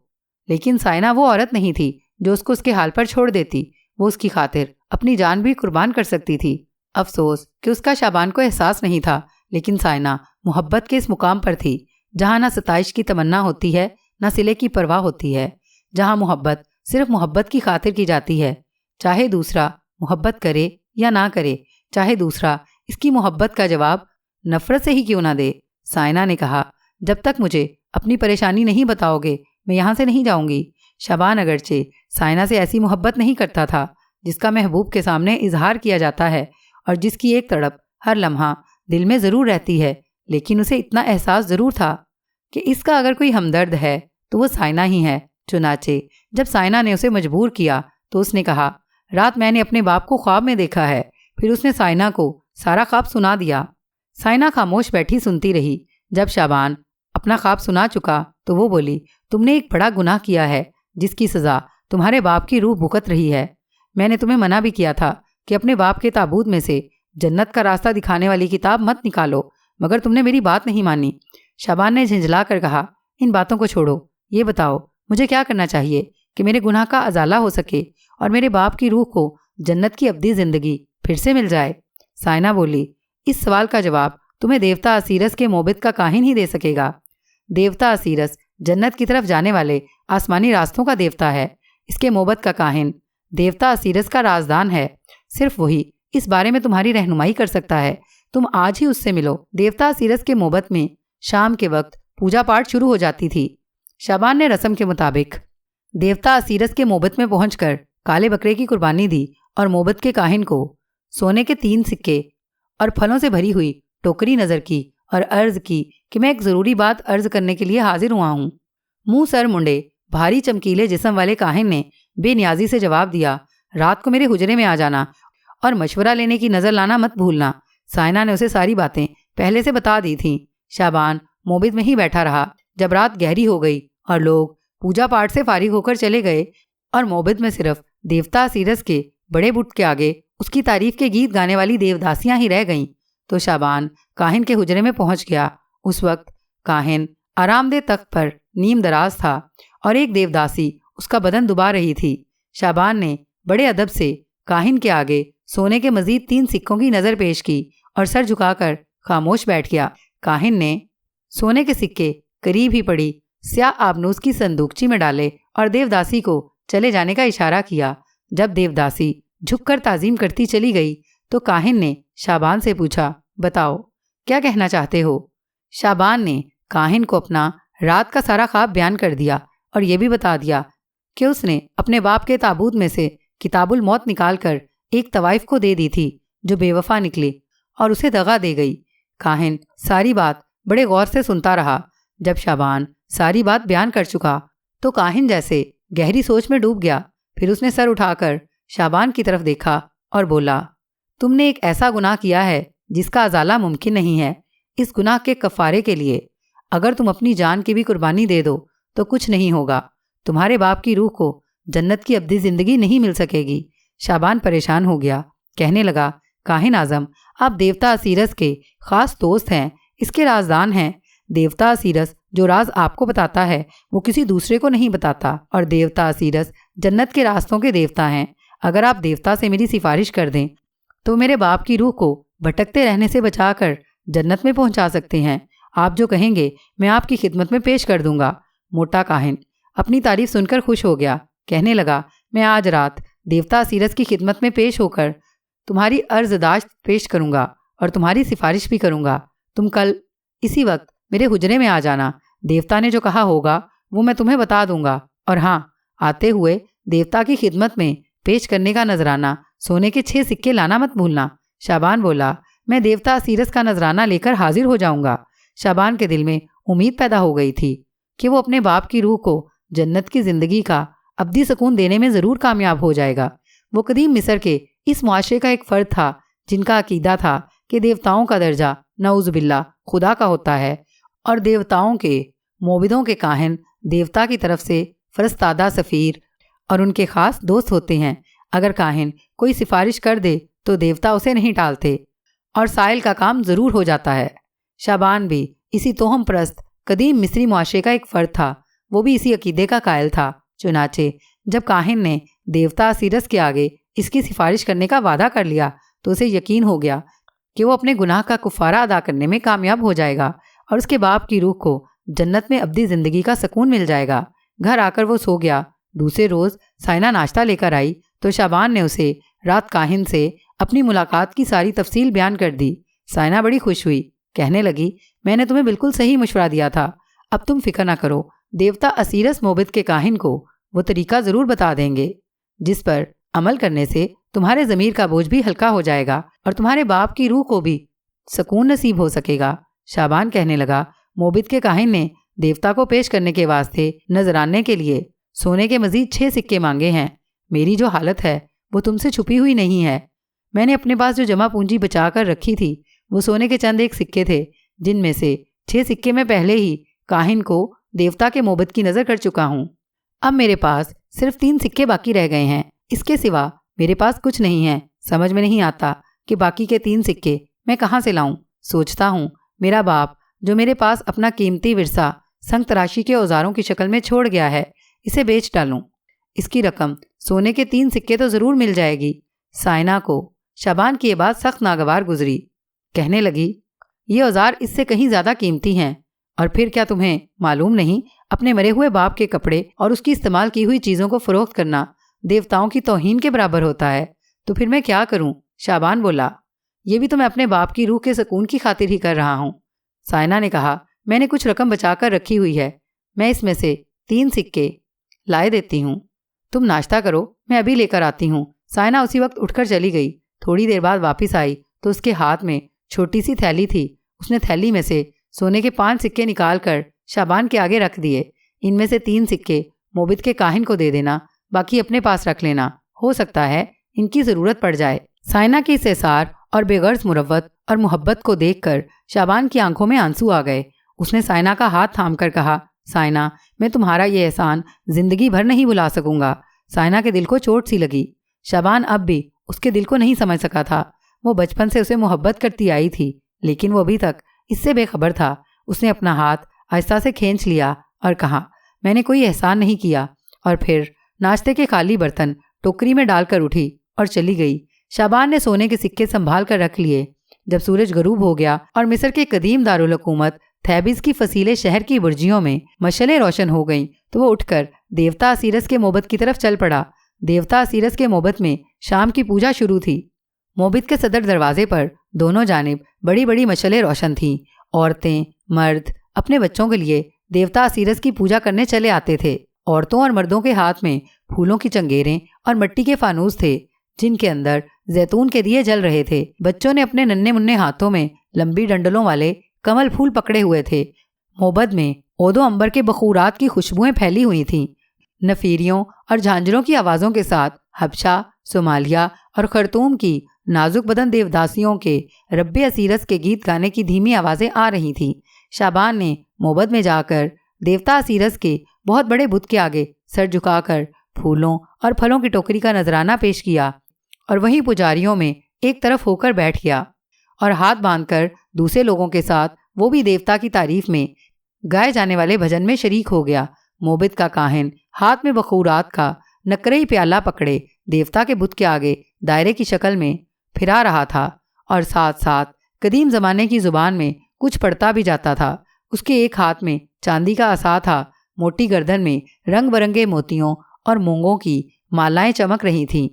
لیکن سائنہ وہ عورت نہیں تھی جو اس کو اس کے حال پر چھوڑ دیتی، وہ اس کی خاطر اپنی جان بھی قربان کر سکتی تھی۔ افسوس کہ اس کا شابان کو احساس نہیں تھا، لیکن سائنہ محبت کے اس مقام پر تھی جہاں نہ ستائش کی تمنا ہوتی ہے نہ صلے کی پرواہ ہوتی ہے، جہاں محبت صرف محبت کی خاطر کی جاتی ہے، چاہے دوسرا محبت کرے یا نہ کرے، چاہے دوسرا اس کی محبت کا جواب نفرت سے ہی کیوں نہ دے۔ سائنہ نے کہا، جب تک مجھے اپنی پریشانی نہیں بتاؤ گے میں یہاں سے نہیں جاؤں گی۔ شابان اگرچہ سائنہ سے ایسی محبت نہیں کرتا تھا جس کا محبوب کے سامنے اظہار کیا جاتا ہے اور جس کی ایک تڑپ ہر لمحہ دل میں ضرور رہتی ہے، لیکن اسے اتنا احساس ضرور تھا کہ اس کا اگر کوئی ہمدرد ہے تو وہ سائنہ ہی ہے۔ چنانچہ جب سائنہ نے اسے مجبور کیا تو اس نے کہا، رات میں نے اپنے باپ کو خواب میں دیکھا ہے۔ پھر اس نے سائنہ کو سارا خواب سنا دیا۔ سائنہ خاموش بیٹھی سنتی رہی۔ جب شابان اپنا خواب سنا چکا تو وہ بولی، تم نے ایک بڑا گناہ کیا ہے جس کی سزا تمہارے باپ کی روح بھگت رہی ہے۔ میں نے تمہیں منع بھی کیا تھا کہ اپنے باپ کے تابوت میں سے جنت کا راستہ دکھانے والی کتاب مت نکالو، مگر تم نے میری بات نہیں مانی۔ شابان نے جھنجھلا کر کہا، ان باتوں کو چھوڑو، یہ بتاؤ مجھے کیا کرنا چاہیے کہ میرے گناہ کا ازالہ ہو سکے اور میرے باپ کی روح کو جنت کی ابدی زندگی پھر سے مل جائے۔ سائنہ بولی، اس سوال کا جواب تمہیں دیوتا اسیرس کے موبد کا کاہن ہی دے سکے گا۔ دیوتا اسیرس جنت کی طرف جانے والے آسمانی راستوں کا دیوتا ہے۔ اس کے موبد کا کاہن دیوتا اسیرس کا رازدان ہے، صرف وہی اس بارے میں تمہاری رہنمائی کر سکتا ہے۔ تم آج ہی اس سے ملو۔ دیوتا اسیرس کے موبد میں شام کے وقت پوجا پاٹ شروع ہو جاتی تھی۔ شابان نے رسم کے مطابق دیوتا اسیرس کے موبد میں پہنچ کر کالے بکرے کی قربانی دی اور موبد کے کاہن کو سونے کے 3 سکے اور پھلوں سے بھری ہوئی ٹوکری نظر کی اور عرض کی کہ میں ایک ضروری بات عرض کرنے کے لیے حاضر ہوا ہوں۔ منہ سر منڈے بھاری چمکیلے جسم والے کاہن نے بے نیازی سے جواب دیا، رات کو میرے حجرے میں آ جانا اور مشورہ لینے کی نظر لانا مت بھولنا۔ سائنہ نے اسے ساری باتیں پہلے سے بتا دی تھیں۔ شابان موبد میں ہی بیٹھا رہا۔ جب رات گہری ہو گئی اور لوگ پوجا پاٹ سے فارغ ہو کر چلے گئے اور موبد میں صرف دیوتا اسیرس کے بڑے بت کے آگے اس کی تعریف کے گیت گانے والی دیوداسیاں ہی رہ گئیں تو شابان کاہن کے حجرے میں پہنچ گیا۔ اس وقت کاہن آرام دہ تخت پر نیم دراز تھا اور ایک دیوداسی اس کا بدن دبا رہی تھی۔ شابان نے بڑے ادب سے کاہن کے آگے سونے کے مزید 3 سکوں کی نظر پیش کی اور سر جھکا کر خاموش بیٹھ گیا۔ کاہن نے سونے کے سکے قریب ہی پڑی سیاہ آبنوس کی صندوقچی میں ڈالے اور دیوداسی کو چلے جانے کا اشارہ کیا۔ جب دیوداسی جھک کر تعظیم کرتی چلی گئی تو کاہن نے شابان سے پوچھا، بتاؤ کیا کہنا چاہتے ہو؟ شابان نے کاہن کو اپنا رات کا سارا خواب بیان کر دیا اور یہ بھی بتا دیا کہ اس نے اپنے باپ کے تابوت میں سے کتاب الموت نکال کر ایک طوائف کو دے دی تھی جو بے وفا نکلی اور اسے دغا دے گئی۔ کاہن ساری بات بڑے غور سے سنتا رہا۔ جب شابان ساری بات بیان کر چکا تو کاہن جیسے گہری سوچ میں ڈوب گیا۔ پھر اس نے سر اٹھا کر شابان کی طرف دیکھا اور بولا، تم نے ایک ایسا گناہ کیا ہے جس کا ازالہ ممکن نہیں ہے۔ اس گناہ کے کفارے کے لیے اگر تم اپنی جان کی بھی قربانی دے دو تو کچھ نہیں ہوگا، تمہارے باپ کی روح کو جنت کی ابدی زندگی نہیں مل سکے گی۔ شابان پریشان ہو گیا، کہنے لگا، کاہن اعظم، آپ دیوتا اسیرس کے خاص دوست ہیں، اس کے رازدان ہیں۔ دیوتا اسیرس جو راز آپ کو بتاتا ہے وہ کسی دوسرے کو نہیں بتاتا، اور دیوتا اسیرس جنت کے راستوں کے دیوتا ہیں۔ اگر آپ دیوتا سے میری سفارش کر دیں تو میرے باپ کی روح کو بھٹکتے رہنے سے بچا کر جنت میں پہنچا سکتے ہیں۔ آپ جو کہیں گے میں آپ کی خدمت میں پیش کر دوں گا۔ موٹا کاہن اپنی تعریف سن کر خوش ہو گیا، کہنے لگا، میں آج رات دیوتا اسیرس کی خدمت میں پیش ہو کر تمہاری عرض داشت پیش کروں گا اور تمہاری سفارش بھی کروں گا۔ تم کل اسی وقت میرے حجرے میں آ جانا، دیوتا نے جو کہا ہوگا وہ میں تمہیں بتا دوں گا، اور ہاں، آتے ہوئے دیوتا کی خدمت میں پیش کرنے کا نذرانہ سونے کے 6 سکے لانا مت بھولنا۔ شعبان بولا، میں دیوتا اسیرس کا نذرانہ لے کر حاضر ہو جاؤں گا۔ شعبان کے دل میں امید پیدا ہو گئی تھی کہ وہ اپنے باپ کی روح کو جنت کی زندگی کا ابدی سکون دینے میں ضرور کامیاب ہو جائے گا۔ وہ قدیم مصر کے اس معاشرے کا ایک فرد تھا جن کا عقیدہ تھا کہ دیوتاؤں کا درجہ نعوذ باللہ خدا کا ہوتا ہے، اور دیوتاؤں کے موبدوں کے کاہن دیوتا کی طرف سے فرستادہ سفیر اور ان کے خاص دوست ہوتے ہیں۔ اگر کاہن کوئی سفارش کر دے تو دیوتا اسے نہیں ٹالتے اور سائل کا کام ضرور ہو جاتا ہے۔ شعبان بھی اسی توہم پرست قدیم مصری معاشرے کا ایک فرد تھا، وہ بھی اسی عقیدے کا قائل تھا۔ چنانچہ جب کاہن نے دیوتا اسیرس کے آگے اس کی سفارش کرنے کا وعدہ کر لیا تو اسے یقین ہو گیا کہ وہ اپنے گناہ کا کفارہ ادا کرنے میں کامیاب ہو جائے گا اور اس کے باپ کی روح کو جنت میں ابدی زندگی کا سکون مل جائے گا۔ گھر آ کر وہ سو گیا۔ دوسرے روز سائنا ناشتہ لے کر آئی تو شعبان نے اسے رات کاہن سے اپنی ملاقات کی ساری تفصیل بیان کر دی۔ سائنا بڑی خوش ہوئی، کہنے لگی، میں نے تمہیں بالکل صحیح مشورہ دیا تھا، اب تم فکر نہ کرو، دیوتا اسیرس موبد کے کاہن کو وہ طریقہ ضرور بتا دیں گے جس پر عمل کرنے سے تمہارے ضمیر کا بوجھ بھی ہلکا ہو جائے گا اور تمہارے باپ کی روح کو بھی سکون نصیب ہو سکے گا۔ شعبان کہنے لگا، موبد کے کاہن نے دیوتا کو پیش کرنے کے واسطے نذرانے کے لیے سونے کے مزید 6 سکے مانگے ہیں۔ میری جو حالت ہے وہ تم سے چھپی ہوئی نہیں ہے۔ میں نے اپنے پاس جو جمع پونجی بچا کر رکھی تھی وہ سونے کے چند ایک سکے تھے، جن میں سے 6 سکے میں پہلے ہی کاہن کو دیوتا کے موبد کی نظر کر چکا ہوں۔ اب میرے پاس صرف 3 سکے باقی رہ گئے ہیں، اس کے سوا میرے پاس کچھ نہیں ہے۔ سمجھ میں نہیں آتا کہ باقی کے 3 سکے میں کہاں سے لاؤں۔ سوچتا ہوں میرا باپ جو میرے پاس اپنا قیمتی ورثہ سنگ تراشی کے اوزاروں کی شکل میں چھوڑ گیا ہے، اسے بیچ ڈالوں، اس کی رقم سونے کے 3 سکے تو ضرور مل جائے گی۔ سائنا کو شعبان کی یہ بات سخت ناگوار گزری، کہنے لگی، یہ اوزار اس سے کہیں زیادہ قیمتی ہیں، اور پھر کیا تمہیں معلوم نہیں اپنے مرے ہوئے باپ کے کپڑے اور اس کی استعمال کی ہوئی چیزوں کو فروخت کرنا دیوتاؤں کی توہین کے برابر ہوتا ہے؟ تو پھر میں کیا کروں؟ شعبان بولا، یہ بھی تو میں اپنے باپ کی روح کے سکون کی خاطر ہی کر رہا ہوں۔ سائنا نے کہا، میں نے کچھ رقم بچا کر رکھی ہوئی ہے، میں اس میں سے 3 سکے لائے دیتی ہوں، تم ناشتہ کرو، میں ابھی لے کر آتی ہوں۔ سائنا اسی وقت اٹھ کر چلی گئی۔ تھوڑی دیر بعد واپس آئی تو اس کے ہاتھ میں چھوٹی سی تھیلی تھی۔ اس نے تھیلی میں سے سونے کے 5 سکے نکال کر شعبان کے آگے رکھ دیے۔ ان میں سے 3 سکے موبد کے کاہن کو دے دینا، باقی اپنے پاس رکھ لینا، ہو سکتا ہے ان کی ضرورت پڑ جائے۔ سائنا کی اس احسار اور بے غرض مروت اور محبت کو دیکھ کر شعبان کی آنکھوں میں آنسو آ گئے۔ اس نے سائنا کا ہاتھ تھام کر کہا، سائنا، میں تمہارا یہ احسان زندگی بھر نہیں بھلا سکوں گا۔ سائنا کے دل کو چوٹ سی لگی۔ شعبان اب بھی اس کے دل کو نہیں سمجھ سکا تھا۔ وہ بچپن سے اسے محبت کرتی آئی تھی، لیکن وہ ابھی تک اس سے بے خبر تھا۔ اس نے اپنا ہاتھ آہستہ سے کھینچ لیا اور کہا، میں نے کوئی احسان نہیں کیا، اور پھر ناشتے کے خالی برتن ٹوکری میں ڈال کر اٹھی اور چلی گئی۔ شعبان نے سونے کے سکے سنبھال کر رکھ لیے۔ جب سورج غروب ہو گیا اور مصر کے قدیم دارالحکومت تھیبس کی فصیلیں شہر کی برجیوں میں مشعلیں روشن ہو گئیں تو وہ اٹھ کر دیوتا اسیرس کے موبد کی طرف چل پڑا۔ دیوتا اسیرس کے موبد میں شام کی پوجا شروع تھی۔ موبد کے صدر دروازے پر دونوں جانب بڑی بڑی مشعلیں روشن تھیں۔ عورتیں، مرد اپنے بچوں کے لیے دیوتا اسیرس کی پوجا کرنے چلے آتے تھے۔ عورتوں اور مردوں کے ہاتھ میں پھولوں کی چنگیریں اور مٹی کے فانوس تھے جن کے اندر زیتون کے دیے جل رہے تھے۔ بچوں نے اپنے ننھے منھے ہاتھوں میں لمبی ڈنڈلوں والے کمل پھول پکڑے ہوئے تھے۔ موبد میں عود و عنبر کے بخورات کی خوشبوئیں پھیلی ہوئی تھیں۔ نفیریوں اور جھانجروں کی آوازوں کے ساتھ حبشہ، صومالیہ اور خرطوم کی نازک بدن دیوداسیوں کے رب اسیرس کے گیت گانے کی دھیمی آوازیں آ رہی تھیں۔ شعبان نے موبد میں جا کر دیوتا اسیرس کے بہت بڑے بت کے آگے سر جھکا کر پھولوں اور پھلوں کی ٹوکری کا نذرانہ پیش کیا، اور وہیں پجاریوں میں ایک طرف ہو کر بیٹھ گیا اور ہاتھ باندھ کر دوسرے لوگوں کے ساتھ وہ بھی دیوتا کی تعریف میں گائے جانے والے بھجن میں شریک ہو گیا۔ موبد کا کاہن ہاتھ میں بخورات کا نقرئی پیالہ پکڑے دیوتا کے بت کے آگے دائرے کی شکل میں پھرا رہا تھا، اور ساتھ ساتھ قدیم زمانے کی زبان میں کچھ پڑھتا بھی جاتا تھا۔ اس کے ایک ہاتھ میں چاندی کا عصا تھا، موٹی گردن میں رنگ برنگے موتیوں اور مونگوں کی مالائیں چمک رہی تھیں۔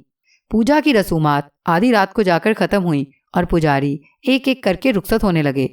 پوجا کی رسومات آدھی رات کو جا کر ختم ہوئیں اور پجاری ایک ایک کر کے رخصت ہونے لگے۔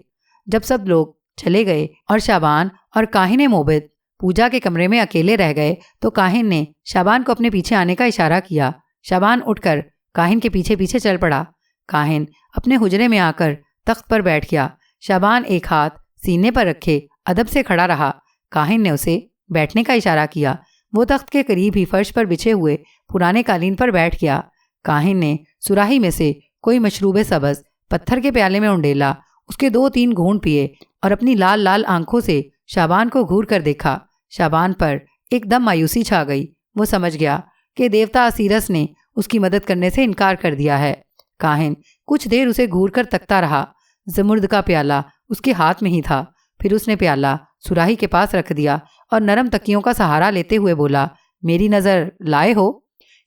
جب سب لوگ چلے گئے اور شعبان اور کاہن موبد پوجا کے کمرے میں اکیلے رہ گئے تو کاہن نے شعبان کو اپنے پیچھے آنے کا اشارہ کیا۔ شعبان اٹھ کر کاہن کے پیچھے پیچھے چل پڑا۔ کاہن اپنے حجرے میں آ کر تخت پر بیٹھ گیا۔ شعبان ایک ہاتھ سینے پر رکھے ادب سے کھڑا رہا۔ کاہن نے اسے بیٹھنے کا اشارہ کیا۔ وہ تخت کے قریب ہی فرش پر بچھے ہوئے پرانے قالین پر بیٹھ گیا۔ کاہن نے سراہی میں سے کوئی مشروب سبز پتھر کے پیالے میں انڈیلا، اس کے 2-3 گھونٹ پیے اور اپنی لال لال آنکھوں سے شعبان کو گھور کر دیکھا۔ شعبان پر ایک دم مایوسی چھا گئی۔ وہ سمجھ گیا کہ دیوتا اسیرس نے اس کی مدد کرنے سے انکار کر دیا ہے۔ کاہن کچھ دیر اسے گھور کر تکتا رہا۔ زمرد کا پیالہ اس کے ہاتھ میں ہی تھا۔ پھر اس نے پیالہ سراہی کے پاس رکھ دیا اور نرم تکیوں کا سہارا لیتے ہوئے بولا، میری نظر لائے ہو؟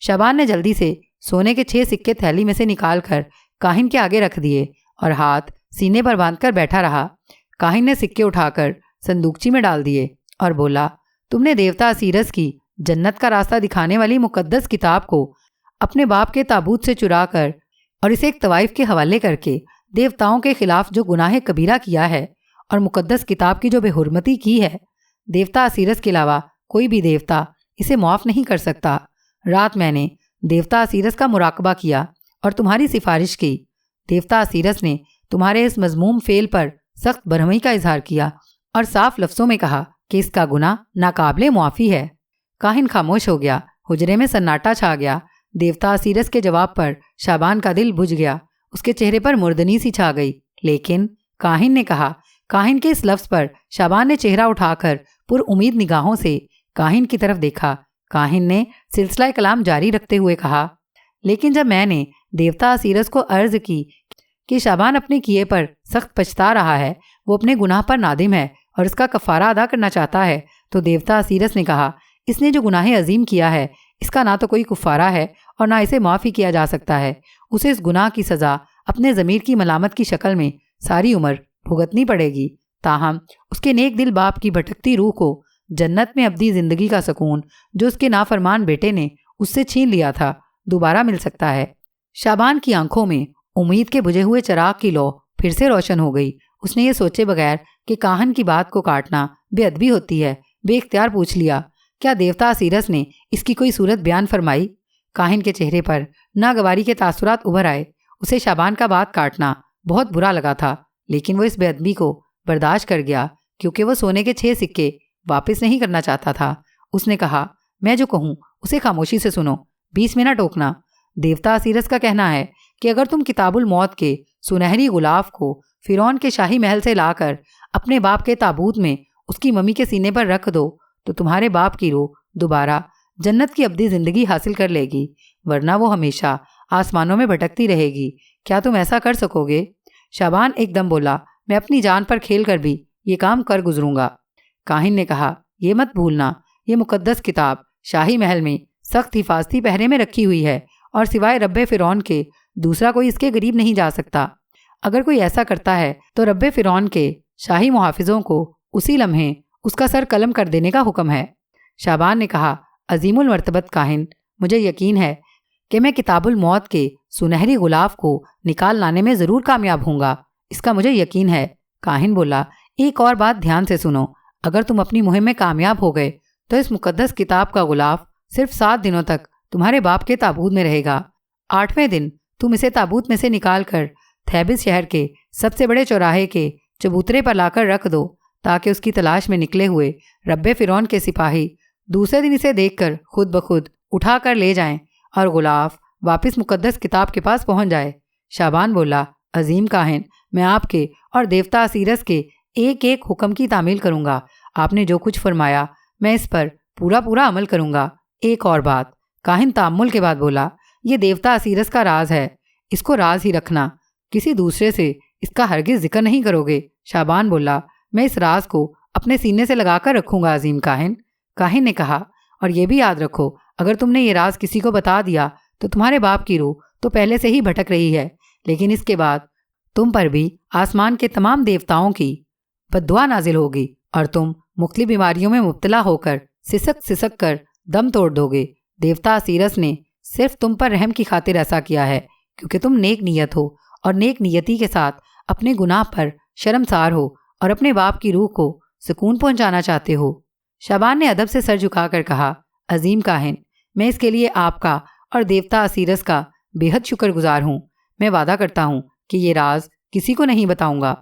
شعبان نے جلدی سے سونے کے 6 سکے تھیلی میں سے نکال کر کاہن کے آگے رکھ دیے اور ہاتھ سینے پر باندھ کر بیٹھا رہا۔ کاہن نے سکے اٹھا کر صندوقچی میں ڈال دیے اور بولا، تم نے دیوتا اسیرس کی جنت کا راستہ دکھانے والی مقدس کتاب کو اپنے باپ کے تابوت سے چرا کر اور اسے ایک طوائف کے حوالے کر کے دیوتاؤں کے خلاف جو گناہ کبیرہ کیا ہے اور مقدس کتاب کی جو بے حرمتی کی ہے، دیوتا اسیرس کے علاوہ کوئی بھی دیوتا اسے معاف نہیں کر سکتا۔ رات میں نے دیوتا اسیرس کا مراقبہ کیا اور تمہاری سفارش کی۔ دیوتا اسیرس نے تمہارے اس مذموم فعل پر سخت برہمی کا اظہار کیا اور صاف لفظوں میں کہا کہ اس کا گناہ ناقابل معافی ہے۔ کاہن خاموش ہو گیا۔ حجرے میں سناٹا چھا گیا۔ دیوتا اسیرس کے جواب پر شعبان کا دل بجھ گیا۔ اس کے چہرے پر مردنی سی چھا گئی۔ لیکن کاہن نے کہا۔ کاہن کے اس لفظ پر شعبان نے چہرہ اٹھا کر پر امید نگاہوں سے کاہن کی طرف دیکھا۔ کاہن نے سلسلہ کلام جاری رکھتے ہوئے کہا، لیکن جب میں نے دیوتا اسیرس کو عرض کی کہ شعبان اپنے کیے پر سخت پچھتا رہا ہے، وہ اپنے گناہ پر نادم ہے اور اس کا کفارہ ادا کرنا چاہتا ہے، تو دیوتا اسیرس نے کہا، اس نے جو گناہ عظیم کیا ہے اس کا نہ تو کوئی کفارہ ہے اور نہ اسے معاف ہی کیا جا سکتا ہے۔ اسے اس گناہ کی سزا اپنے ضمیر کی ملامت کی شکل میں ساری عمر بھگتنی پڑے گی۔ تاہم اس کے نیک دل باپ کی بھٹکتی روح کو جنت میں ابدی زندگی کا سکون جو اس کے نافرمان بیٹے نے اس سے چھین لیا تھا دوبارہ مل سکتا ہے۔ شعبان کی آنکھوں میں امید کے بجھے ہوئے چراغ کی لو پھر سے روشن ہو گئی۔ اس نے یہ سوچے بغیر کہ کاہن کی بات کو کاٹنا بے ادبی ہوتی ہے، بے اختیار پوچھ لیا، کیا دیوتا اسیرس نے اس کی کوئی صورت بیان فرمائی؟ کاہن کے چہرے پر ناگواری کے تاثرات ابھر آئے۔ اسے شعبان کا بات کاٹنا بہت برا لگا تھا، لیکن وہ اس بے ادبی کو برداشت کر گیا کیونکہ وہ سونے کے 6 سکے واپس نہیں کرنا چاہتا تھا۔ اس نے کہا، میں جو کہوں اسے خاموشی سے سنو، 20 میں نہ ٹوکنا۔ دیوتا اسیرس کا کہنا ہے کہ اگر تم کتاب الموت کے سنہری غلاف کو فرعون کے شاہی محل سے لا کر اپنے باپ کے تابوت میں اس کی ممی کے سینے پر رکھ دو تو تمہارے باپ کی روح دوبارہ جنت کی ابدی زندگی حاصل کر لے گی، ورنہ وہ ہمیشہ آسمانوں میں بھٹکتی رہے گی۔ کیا تم ایسا کر سکو گے؟ شعبان ایک دم بولا، میں اپنی جان پر کھیل کر بھی یہ کام کر گزروں گا۔ کاہن نے کہا، یہ مت بھولنا، یہ مقدس کتاب شاہی محل میں سخت حفاظتی پہرے میں رکھی ہوئی ہے اور سوائے رب فرعون کے دوسرا کوئی اس کے قریب نہیں جا سکتا۔ اگر کوئی ایسا کرتا ہے تو رب فرعون کے شاہی محافظوں کو اسی لمحے اس کا سر قلم کر دینے کا حکم ہے۔ شعبان نے کہا، عظیم المرتبت کاہن، مجھے یقین ہے کہ میں کتاب الموت کے سنہری غلاف کو نکال لانے میں ضرور کامیاب ہوں گا، اس کا مجھے یقین ہے۔ کاہن بولا، ایک اور بات دھیان سے سنو، اگر تم اپنی مہم میں کامیاب ہو گئے تو اس مقدس کتاب کا غلاف صرف 7 دنوں تک تمہارے باپ کے تابوت میں رہے گا۔ 8ویں دن تم اسے تابوت میں سے نکال کر تھیبس شہر کے سب سے بڑے چوراہے کے چبوترے پر لا کر رکھ دو تاکہ اس کی تلاش میں نکلے ہوئے رب فرعون کے سپاہی دوسرے دن اسے دیکھ کر خود بخود اٹھا کر لے جائیں اور غلاف واپس مقدس کتاب کے پاس پہنچ جائے۔ شعبان بولا، عظیم کاہن، میں آپ کے اور دیوتا اسیرس کے ایک ایک حکم کی تعمیل کروں گا۔ آپ نے جو کچھ فرمایا میں اس پر پورا عمل کروں گا۔ ایک اور بات، کاہن تأمل کے بعد بولا، یہ دیوتا اسیرس کا راز ہے، اس کو راز ہی رکھنا، کسی دوسرے سے اس کا ہرگز ذکر نہیں کرو گے۔ شعبان بولا، میں اس راز کو اپنے سینے سے لگا کر رکھوں گا عظیم کاہن۔ کاہن نے کہا، اور یہ بھی یاد رکھو، اگر تم نے یہ راز کسی کو بتا دیا تو تمہارے باپ کی روح تو پہلے سے ہی بھٹک رہی ہے، لیکن اس کے بعد تم پر بھی آسمان کے تمام دیوتاؤں کی بددعا نازل ہوگی اور تم مختلف بیماریوں میں مبتلا ہو کر سسک کر دم توڑ دو گے۔ دیوتا اسیرس نے صرف تم پر رحم کی خاطر ایسا کیا ہے کیونکہ تم نیک نیت ہو اور نیک نیتی کے ساتھ اپنے گناہ پر شرمسار ہو اور اپنے باپ کی روح کو سکون پہنچانا چاہتے ہو۔ شعبان نے ادب سے سر جھکا کر کہا، عظیم کاہن، میں اس کے لیے آپ کا اور دیوتا اسیرس کا بے حد شکر گزار ہوں۔ میں وعدہ کرتا ہوں کہ یہ راز کسی کو نہیں بتاؤں گا،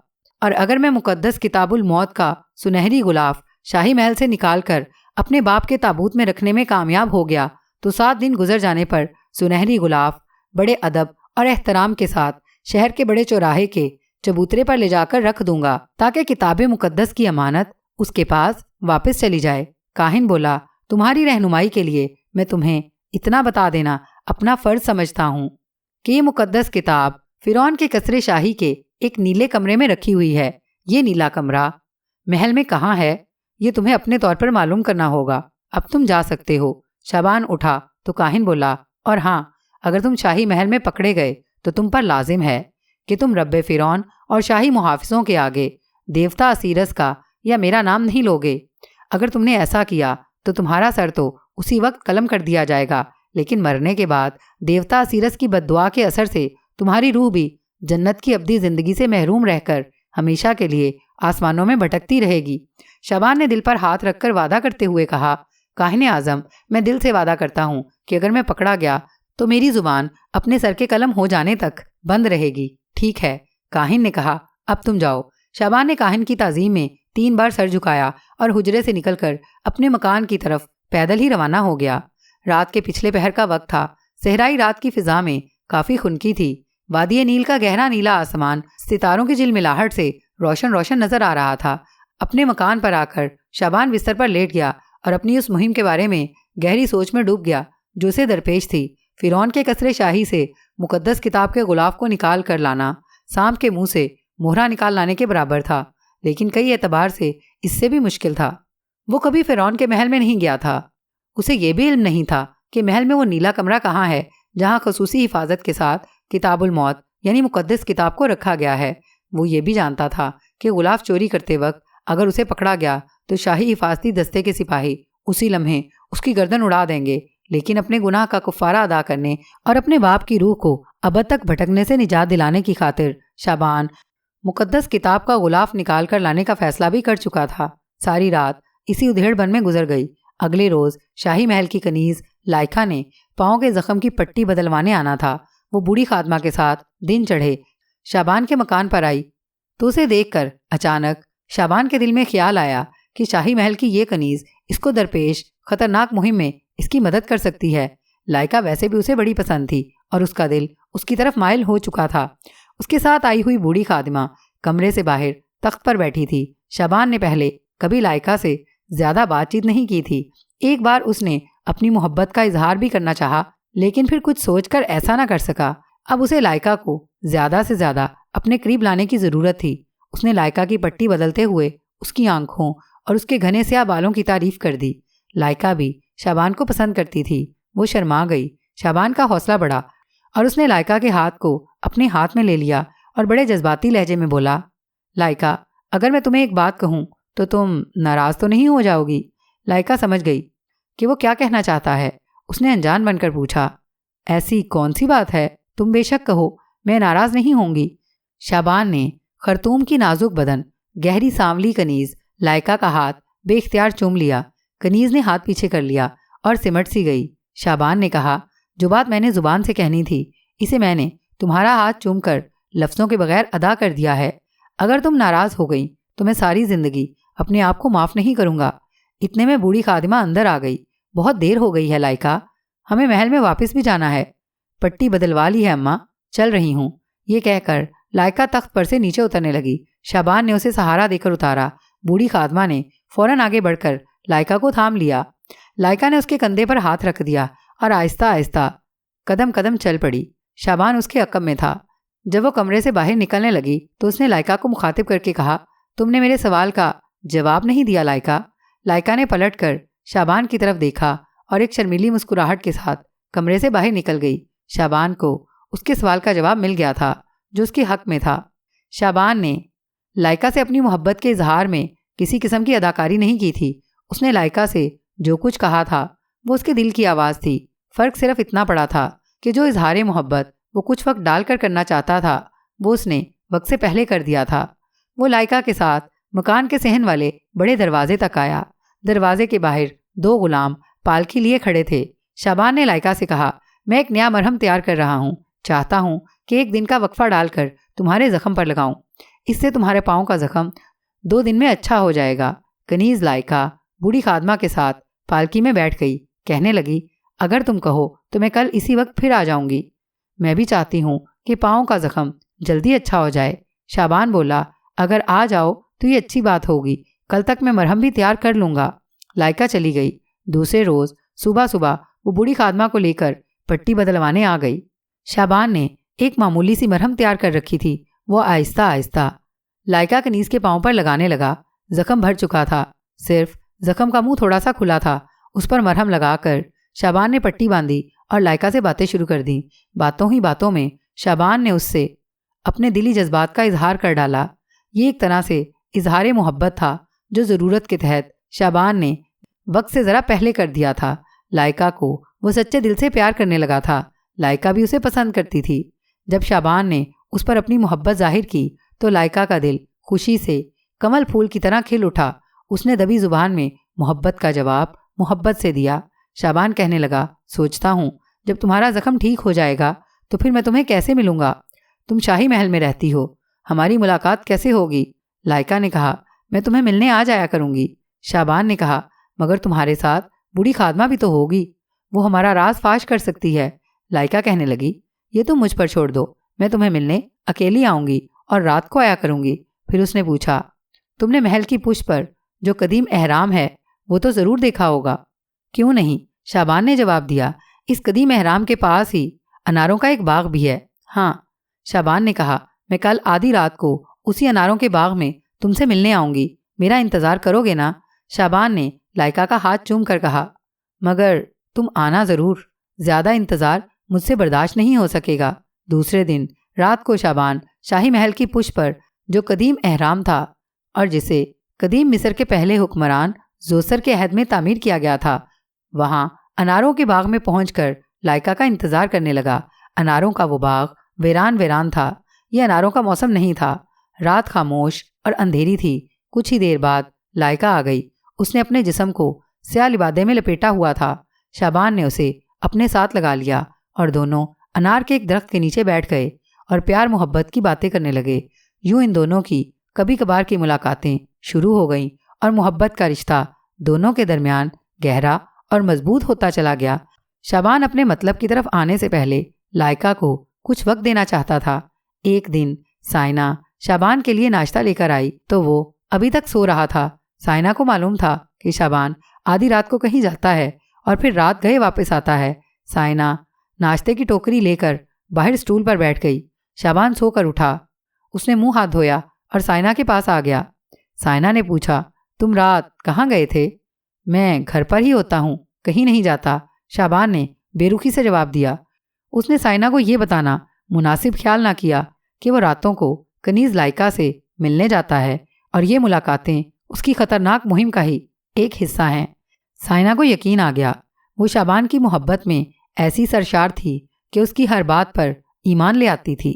اور اگر میں مقدس کتاب الموت کا سنہری غلاف شاہی محل سے نکال کر اپنے باپ کے تابوت میں رکھنے میں کامیاب ہو گیا تو 7 دن گزر جانے پر سنہری غلاف بڑے ادب اور احترام کے ساتھ شہر کے بڑے چوراہے کے چبوترے پر لے جا کر رکھ دوں گا تاکہ کتاب مقدس کی امانت اس کے پاس واپس چلی جائے۔ کاہن بولا، تمہاری رہنمائی کے لیے میں تمہیں اتنا بتا دینا اپنا فرض سمجھتا ہوں کہ یہ مقدس کتاب فرعون کے قصر شاہی کے ایک نیلے کمرے میں رکھی ہوئی ہے۔ یہ نیلا کمرہ محل میں کہاں ہے یہ تمہیں اپنے طور پر معلوم کرنا ہوگا۔ اب تم جا سکتے ہو۔ شعبان اٹھا تو کاہن بولا، اور ہاں، اگر تم شاہی محل میں پکڑے گئے تو تم پر لازم ہے کہ تم رب فرعون اور شاہی محافظوں کے آگے دیوتا اسیرس کا یا میرا نام نہیں لوگے۔ اگر تم نے ایسا کیا تو تمہارا سر تو اسی وقت قلم کر دیا جائے گا، لیکن مرنے کے بعد دیوتا اسیرس کی بد دعا کے اثر سے تمہاری روح بھی جنت کی ابدی زندگی سے محروم رہ کر ہمیشہ کے لیے آسمانوں میں بھٹکتی رہے گی۔ شعبان نے دل پر ہاتھ رکھ کر وعدہ کرتے ہوئے کہا، کاہن اعظم، میں دل سے وعدہ کرتا ہوں کہ اگر میں پکڑا گیا تو میری زبان اپنے سر کے قلم ہو جانے تک بند رہے گی۔ ٹھیک ہے، کاہن نے کہا، اب تم جاؤ۔ شعبان نے کاہن کی تعظیم میں 3 بار سر جھکایا اور حجرے سے نکل کر اپنے مکان کی طرف پیدل ہی روانہ ہو گیا۔ رات کے پچھلے پہر کا وقت تھا۔ صحرائی رات کی فضا میں کافی خنکی تھی۔ وادی نیل کا گہرا نیلا آسمان ستاروں کی جلملاہٹ سے روشن روشن نظر آ رہا تھا۔ اپنے مکان پر آ کر شعبان بستر پر لیٹ گیا اور اپنی اس مہم کے بارے میں گہری سوچ میں ڈوب گیا جو اسے درپیش تھی۔ فرعون کے قصر شاہی سے مقدس کتاب کے غلاف کو نکال کر لانا سانپ کے منہ سے مہرہ نکال لانے کے برابر تھا، لیکن کئی اعتبار سے اس سے بھی مشکل تھا۔ وہ کبھی فرعون کے محل میں نہیں گیا تھا۔ اسے یہ بھی علم نہیں تھا کہ محل میں وہ نیلا کمرہ کہاں ہے جہاں خصوصی حفاظت کے ساتھ کتاب الموت یعنی مقدس کتاب کو رکھا گیا ہے۔ وہ یہ بھی جانتا تھا کہ غلاف چوری کرتے وقت اگر اسے پکڑا گیا تو شاہی حفاظتی دستے کے سپاہی اسی لمحے اس کی گردن اڑا دیں گے، لیکن اپنے گناہ کا کفارہ ادا کرنے اور اپنے باپ کی روح کو ابد تک بھٹکنے سے نجات دلانے کی خاطر شعبان مقدس کتاب کا غلاف نکال کر لانے کا فیصلہ بھی کر چکا تھا۔ ساری رات اسی ادھیڑ بن میں گزر گئی۔ اگلے روز شاہی محل کی کنیز لائکا نے پاؤں کے زخم کی پٹی بدلوانے آنا تھا۔ وہ بوڑھی خادمہ کے ساتھ دن چڑھے شعبان کے مکان پر آئی تو اسے دیکھ کر اچانک شعبان کے دل میں خیال آیا کہ شاہی محل کی یہ کنیز اس کو درپیش خطرناک مہم میں اس کی مدد کر سکتی ہے۔ لائکا ویسے بھی اسے بڑی پسند تھی اور اس کا دل اس کی طرف مائل ہو چکا تھا۔ اس کے ساتھ آئی ہوئی بوڑھی خادمہ کمرے سے باہر تخت پر بیٹھی تھی۔ شعبان نے پہلے کبھی لائکا سے زیادہ بات چیت نہیں کی تھی۔ ایک بار اس نے اپنی محبت کا اظہار بھی کرنا چاہا، لیکن پھر کچھ سوچ کر ایسا نہ کر سکا۔ اب اسے لائکا کو زیادہ سے زیادہ اپنے قریب لانے کی ضرورت تھی۔ اس نے لائکا کی پٹی بدلتے ہوئے اس کی آنکھوں اور اس کے گھنے سیاہ بالوں کی تعریف کر دی۔ لائکا بھی شعبان کو پسند کرتی تھی۔ وہ شرما گئی۔ شعبان کا حوصلہ بڑھا اور اس نے لائکا کے ہاتھ کو اپنے ہاتھ میں لے لیا اور بڑے جذباتی لہجے میں بولا، لائکا، اگر میں تمہیں ایک بات کہوں تو تم ناراض تو نہیں ہو جاؤ گی؟ لائکا سمجھ گئی کہ وہ کیا کہنا چاہتا ہے۔ اس نے انجان بن کر پوچھا، ایسی کون سی بات ہے؟ تم بے شک کہو، میں ناراض نہیں ہوں گی۔ شعبان نے خرطوم کی نازک بدن، گہری سانولی کنیز لائکا کا ہاتھ بے اختیار چوم لیا۔ کنیز نے ہاتھ پیچھے کر لیا اور سمٹ سی گئی۔ شعبان نے کہا، جو بات میں نے زبان سے کہنی تھی اسے میں نے تمہارا ہاتھ چوم کر لفظوں کے بغیر ادا کر دیا ہے۔ اگر تم ناراض ہو گئی تو میں ساری زندگی اپنے آپ کو معاف نہیں کروں گا۔ اتنے میں بوڑھی خادمہ اندر آ گئی۔ بہت دیر ہو گئی ہے لائکا، ہمیں محل میں واپس بھی جانا ہے۔ پٹی بدلوا لی ہے اماں، چل رہی ہوں۔ یہ کہہ کر لائکا تخت پر سے نیچے اترنے لگی۔ شعبان نے اسے سہارا دے کر اتارا۔ بوڑھی خادمہ نے فوراً آگے بڑھ کر لائکا کو تھام لیا۔ لائکا نے اس کے کندھے پر ہاتھ رکھ دیا اور آہستہ آہستہ قدم قدم چل پڑی۔ شعبان اس کے عقب میں تھا۔ جب وہ کمرے سے باہر نکلنے لگی تو اس نے لائکا کو مخاطب کر کے کہا، تم نے میرے سوال کا جواب نہیں دیا لائکا۔ لائکا نے پلٹ کر شعبان کی طرف دیکھا اور ایک شرمیلی مسکراہٹ کے ساتھ کمرے سے باہر نکل گئی۔ شعبان کو اس کے سوال کا جواب مل گیا تھا جو اس کے حق میں تھا۔ شعبان نے لائکا سے اپنی محبت کے اظہار میں کسی قسم کی اداکاری نہیں کی تھی۔ اس نے لائکا سے جو کچھ کہا تھا وہ اس کے دل کی آواز تھی۔ فرق صرف اتنا پڑا تھا کہ جو اظہار محبت وہ کچھ وقت ڈال کر کرنا چاہتا تھا وہ اس نے وقت سے پہلے کر دیا تھا۔ وہ لائکا کے ساتھ مکان کے صحن والے بڑے دروازے تک آیا۔ دروازے کے باہر 2 غلام پالکی لیے کھڑے تھے۔ شعبان نے لائکا سے کہا، میں ایک نیا مرہم تیار کر رہا ہوں، چاہتا ہوں کہ ایک دن کا وقفہ ڈال کر تمہارے زخم پر لگاؤں، اس سے تمہارے پاؤں کا زخم 2 دن میں اچھا ہو جائے گا۔ کنیز لائکا بوڑھی خادمہ کے ساتھ پالکی میں بیٹھ گئی، کہنے لگی اگر تم کہو تو میں کل اسی وقت پھر آ جاؤں گی۔ میں بھی چاہتی ہوں کہ پاؤں کا زخم جلدی اچھا ہو جائے۔ شعبان بولا اگر آ جاؤ تو یہ اچھی بات ہوگی، کل تک میں مرہم بھی تیار کر لوں گا۔ لائکا چلی گئی۔ دوسرے روز صبح صبح وہ بوڑھی خادمہ کو لے کر پٹی بدلوانے آ گئی۔ شعبان نے ایک معمولی سی مرہم تیار کر رکھی تھی، وہ آہستہ آہستہ لائکا کنیز کے پاؤں پر لگانے لگا۔ زخم بھر چکا تھا، صرف زخم کا منہ تھوڑا سا کھلا تھا۔ اس پر مرہم لگا کر شعبان نے پٹی باندھی اور لائکا سے باتیں شروع کر دیں۔ باتوں ہی باتوں میں شعبان نے اس سے اپنے دلی جذبات کا اظہار کر ڈالا۔ یہ ایک طرح سے اظہار محبت تھا جو ضرورت کے تحت شعبان نے وقت سے ذرا پہلے کر دیا تھا۔ لائکا کو وہ سچے دل سے پیار کرنے لگا تھا، لائکا بھی اسے پسند کرتی تھی۔ جب شعبان نے اس پر اپنی محبت ظاہر کی تو لائکا کا دل خوشی سے کمل پھول کی طرح کھل اٹھا۔ اس نے دبی زبان میں محبت کا جواب محبت سے دیا۔ شعبان کہنے لگا سوچتا ہوں جب تمہارا زخم ٹھیک ہو جائے گا تو پھر میں تمہیں کیسے ملوں گا؟ تم شاہی محل میں رہتی ہو، ہماری ملاقات کیسے ہوگی؟ لائکا نے کہا میں تمہیں ملنے آ جایا کروں گی۔ شعبان نے کہا مگر تمہارے ساتھ بوڑھی خادمہ بھی تو ہوگی، وہ ہمارا راز فاش کر سکتی ہے۔ لائکا کہنے لگی یہ تم مجھ پر چھوڑ دو، میں تمہیں ملنے اکیلی آؤں گی اور رات کو آیا کروں گی۔ پھر اس نے پوچھا تم نے محل کی پشت پر جو قدیم احرام ہے وہ تو ضرور دیکھا ہوگا؟ کیوں نہیں، شعبان نے جواب دیا، اس قدیم احرام کے پاس ہی اناروں کا ایک باغ بھی ہے۔ ہاں، شعبان نے کہا میں کل آدھی رات کو اسی اناروں کے باغ میں تم سے ملنے آؤں گی، میرا انتظار کرو گے نا؟ شعبان نے لائکا کا ہاتھ چوم کر کہا مگر تم آنا ضرور، زیادہ انتظار مجھ سے برداشت نہیں ہو سکے گا۔ دوسرے دن رات کو شعبان شاہی محل کی پشت پر جو قدیم احرام تھا اور جسے قدیم مصر کے پہلے حکمران زوسر کے عہد میں تعمیر کیا گیا تھا، وہاں اناروں کے باغ میں پہنچ کر لائکا کا انتظار کرنے لگا۔ اناروں کا وہ باغ ویران ویران تھا، یہ اناروں کا موسم نہیں تھا۔ رات خاموش اور اندھیری تھی۔ کچھ ہی دیر بعد لائکا آ گئی۔ اس نے اپنے جسم کو سیاہ لبادے میں لپیٹا ہوا تھا۔ شعبان نے اسے اپنے ساتھ لگا لیا اور دونوں انار کے ایک درخت کے نیچے بیٹھ گئے اور پیار محبت کی باتیں کرنے لگے۔ یوں ان دونوں کی کبھی کبھار کی ملاقاتیں شروع ہو گئیں اور محبت کا رشتہ دونوں کے درمیان گہرا اور مضبوط ہوتا چلا گیا۔ شعبان اپنے مطلب کی طرف آنے سے پہلے لائکا کو کچھ وقت دینا چاہتا تھا۔ ایک دن سائنا شعبان کے لیے ناشتہ لے کر آئی تو وہ ابھی تک سو رہا تھا۔ سائنا کو معلوم تھا کہ شعبان آدھی رات کو کہیں جاتا ہے اور پھر رات گئے واپس آتا ہے۔ سائنا ناشتے کی ٹوکری لے کر باہر سٹول پر بیٹھ گئی۔ شعبان سو کر اٹھا، اس نے منہ ہاتھ دھویا اور سائنا کے پاس آ گیا۔ سائنا نے پوچھا تم رات کہاں گئے تھے؟ میں گھر پر ہی ہوتا ہوں، کہیں نہیں جاتا، شعبان نے بے رخی سے جواب دیا۔ اس نے سائنا کو یہ بتانا مناسب خیال نہ کیا کہ وہ راتوں کو کنیز لائکا سے ملنے جاتا ہے اور یہ ملاقاتیں اس کی خطرناک مہم کا ہی ایک حصہ ہیں۔ سائنا کو یقین آ گیا، وہ شعبان کی محبت میں ایسی سرشار تھی کہ اس کی ہر بات پر ایمان لے آتی تھی۔